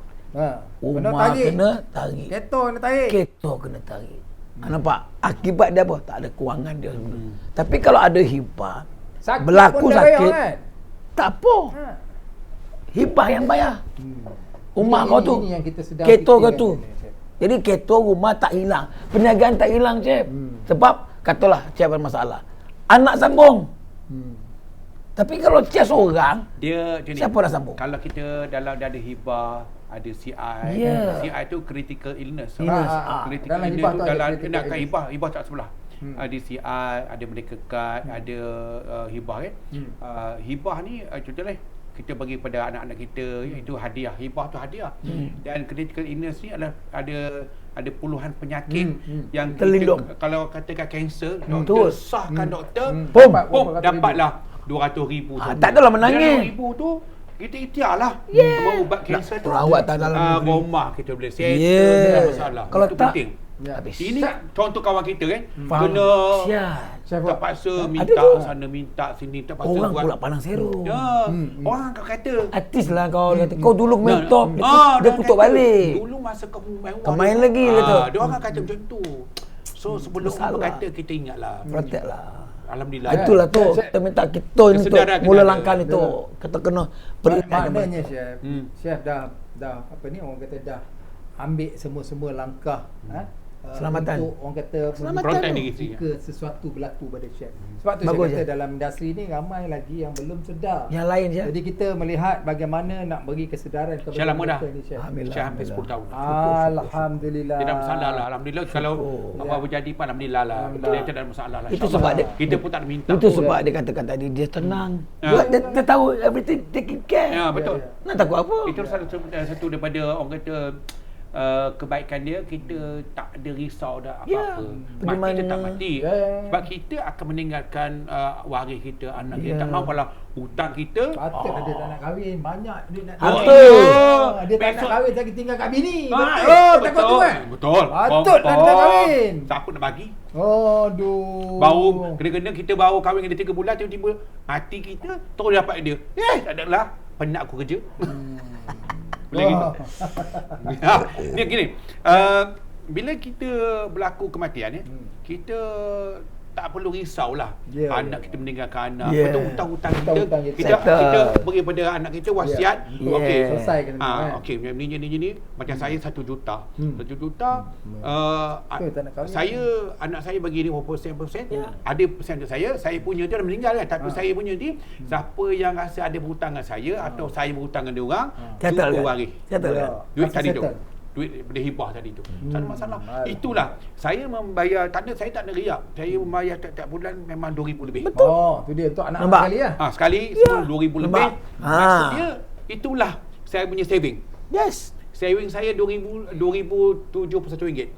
Rumah kena tarik. Kereta kena tarik. Kereta kena tarik. Nampak? Akibat dia apa? Tak ada kewangan dia sebenarnya. Tapi kalau ada hibah, Sakit berlaku pun dah sakit, bayar, kan? tak apa. Ha. Hibah yang bayar. Rumah Ini- kau tu, ini yang kita sedang kereta kau fikirkan tu. ni, Cik. Jadi kereta rumah tak hilang. Perniagaan tak hilang, Cik. Sebab, katalah Cik ada masalah. Anak sambung. Tapi kalau Cik seorang, Dia macam ni. siapa nak sambung? Kalau kita dalam dia ada hibah, ada CI. Ya. CI tu critical illness. Illness. Critical Dalam illness hibah tu tu ada dalam critical nak kat illness. hibah tak sebelah. Ada CI, ada medical card, ada hibah kan. Hibah ni contohnya kita bagi pada anak-anak kita, itu hadiah. Hibah tu hadiah. Dan critical illness ni adalah ada puluhan penyakit yang Terlindung. kita, kalau katakan kanser, Betul. doktor sahkan doktor, Boom. dapatlah 200,000. Tak adalah menangis. 200,000 tu kita ikhtiarlah ubat kanser tu. Perawat tak dalam negeri. Rumah kita boleh settle, Yes. tak ada masalah. Kalau Itu tak, penting. Ya. habis. Ini contoh kawan kita kan, Faham. kena Sial. Chef, terpaksa Ada minta tu. sana minta sini, terpaksa Orang buat. pula pandang seru. Ya, orang kau kata. Artis lah kau kata. Kau dulu main top, dia dia kutuk kata, balik. Dulu masa kau main Kau main lagi, kata. Dia orang kata macam tu. So sebelum Bersalah. berkata kita ingatlah. Protect lah. Alhamdulillah. Itulah tu. Kita minta kita ni untuk Kesedaran mula kena langkah ada. ni tu. Kita kena berikan. Maknanya Chef, Chef dah apa ni orang kata dah ambil semua-semua langkah Selamatan. untuk orang kata Selamatan Protect tu. diri sendiri. jika sesuatu berlaku pada Chef. Sebab tu Bagus, saya kata Chef. dalam industri ni ramai lagi yang belum sedar. Yang lain je. Jadi kita melihat bagaimana nak beri kesedaran kepada Syah lama dah. mereka ni, Chef. Alhamdulillah. Syah hampir 10 tahun. Alhamdulillah. Dia dah bersalah lah. Alhamdulillah kalau apa berjadi pun alhamdulillah lah. Dia tak ada masalah lah. Itu InsyaAllah. sebab dia kita pun tak ada minta. Itu sebab dia katakan tadi dia tenang. Ya. Dia tahu everything taking care. Ya, betul. Nak takut apa? Itu satu daripada orang kata kebaikan dia, kita tak ada risau dah Ya. apa-apa. Pergi Mati dia mana. tak mati. Ya. Sebab kita akan meninggalkan waris kita, anak Ya. kita. Tak mahu kalau hutang kita. Patut dia tak nak kahwin. Banyak dia nak Betul. Dia tak nak Besok- kahwin lagi tinggal kat bini. Betul. Takut tu kan? Betul. Patut lah dia kahwin. Siapa nak bagi? Aduh. Baru kena-kena kita baru kahwin ada 3 bulan, tiba-tiba mati kita terus dapat dia. Tak ada lah. Penat aku kerja. Boleh gitu. Ni gini. Bila kita berlaku kematian kita tak perlu risaulah. Ya, Anak ya. kita meninggalkan anak. Ya. Betul hutang-hutang kita. Hutang-hutang Kita settle. beri pada anak kita wasiat. Ya. Okey. Selesaikan semua, kan? Okey, ni macam saya 1 juta. 1 juta Betul, tak nak kahwin. saya anak saya bagi dia berapa persen. Ya. Ada persen untuk saya punya dia dah meninggal kan. Tapi saya punya ni siapa yang rasa ada berhutang dengan saya atau saya berhutang dengan dia orang, Settle cukup kan? waris. Settle kan? Duit Kasih tadi tu. settle. Duit daripada hibah tadi tu. Tak ada masalah. Alah. Itulah. Saya membayar saya tak ada riak. Saya membayar tiap-tiap bulan memang 2,000 lebih. Oh, tu dia untuk anak Nampak? sekali lah. Sekali semua 2,000 lebih. Nampak? Maksudnya itulah saya punya saving. Yes. Saving saya RM2,071.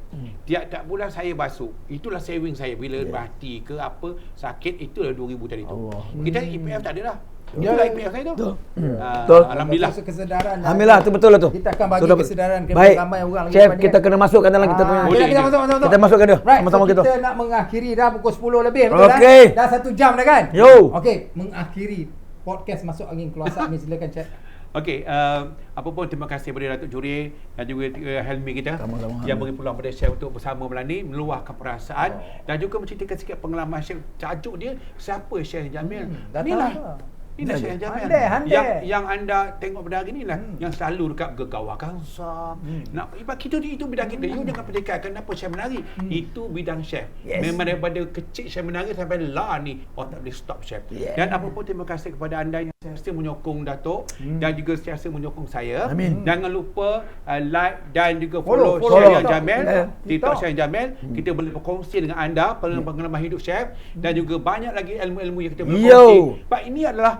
Tiap-tiap bulan saya basuh. Itulah saving saya. Bila mati ke apa, sakit, itulah RM2,000 tadi tu. Kita EPF tak ada dah. Itulah EPF saya tu. Betul. Ah, Betul. Alhamdulillah. Rasa kesedaran. Alhamdulillah, tu betul lah tu. Kita akan bagi Sudah kesedaran kepada baik. ramai orang lagi Chef, depan ni, kita kan? kena masukkan dalam kita punya. Boleh. Kita masuk. Kita masukkan dia. Right, Sama-sama so kita. kita nak mengakhiri dah pukul 10 lebih, betul Okey. Dah 1 jam dah kan? Yo. Okey, mengakhiri podcast Masuk Angin Keluar Asap ni, silakan Chef. Okey, apa pun terima kasih kepada Datuk Juri dan juga Helmi kita Sama-sama, yang beri peluang pada Chef untuk bersama malam ni meluahkan perasaan dan juga menceritakan sikit pengalaman Chef. Tajuk dia siapa Chef Jamil? dah Inilah. tahu. Inilah Chef Jamil. Handai. Yang anda tengok pada hari ni lah yang selalu dekat Gegawah Kansar. Nak ibad kita itu bidang kita. You jangan perdekat kenapa Chef menari. Itu bidang Chef. Yes. Memang daripada kecil Chef menari sampai lah ni tak boleh stop Chef. Yeah. Dan apa pun terima kasih kepada anda yang sentiasa menyokong Datuk dan juga sentiasa menyokong saya. Amin. Jangan lupa like dan juga Follow follow Chef TikTok. Jamil, TikTok. TikTok Chef Jamil. Kita boleh berkongsi dengan anda pengalaman hidup Chef dan juga banyak lagi ilmu-ilmu yang kita boleh Yo. kongsi. Sebab ini adalah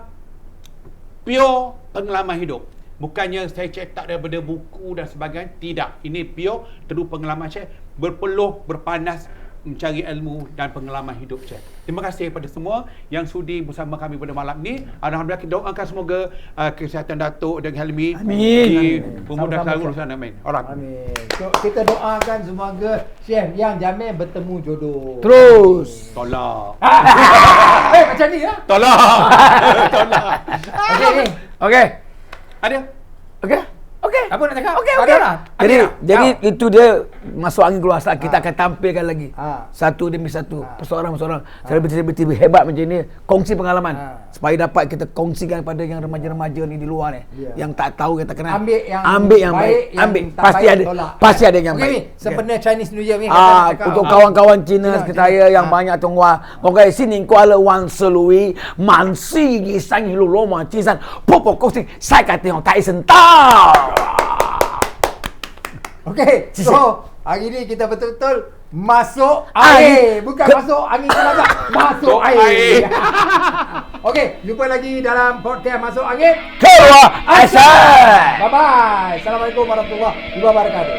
pure pengalaman hidup. Bukannya saya cetak daripada buku dan sebagainya. Tidak. Ini pure terus pengalaman Chef. Berpeluh, berpanas mencari ilmu dan pengalaman hidup Chef. Terima kasih kepada semua yang sudi bersama kami pada malam ni. Alhamdulillah kita doakan semoga kesihatan Datuk dan Helmi Amin. Pemudah Sama-sama, selalu urusan amin. Alright. Amin. So, kita doakan semoga Chef yang Jamil bertemu jodoh. Terus. Tolak. Macam ni lah. Tolak. Tolak. Okey ni. Okey. Ada? Okey. Okey. Okey. Apa nak cakap? Okey, Ada okey. lah. Jadi Ada lah. itu dia masuk angin keluar asap. Kita akan tampilkan lagi. Satu demi satu. Perseorang-perseorang. Selebriti-selebriti hebat macam ni. Kongsi pengalaman. Supaya dapat kita kongsikan pada yang remaja-remaja ni di luar ni. Yang tak tahu, yang tak kenal. Ambil yang baik. yang Ambil. tak Pasti baik, ada. tolak. Pasti ada yang Okey, baik. ni, sempena Chinese New Year ni. Untuk kawan-kawan Cina sekitar saya yang banyak tunggu. Kau sini Kuala Wan Selui, Mansi Gisang Hilu Loma Cisan, Popo Kosing, saya kata yang tak sentau. Okey, so hari ni kita betul-betul masuk air. Bukan masuk angin kelabak, masuk air. Okey, jumpa lagi dalam podcast Masuk Angin. Keluar asal. Bye-bye. Assalamualaikum warahmatullahi wabarakatuh.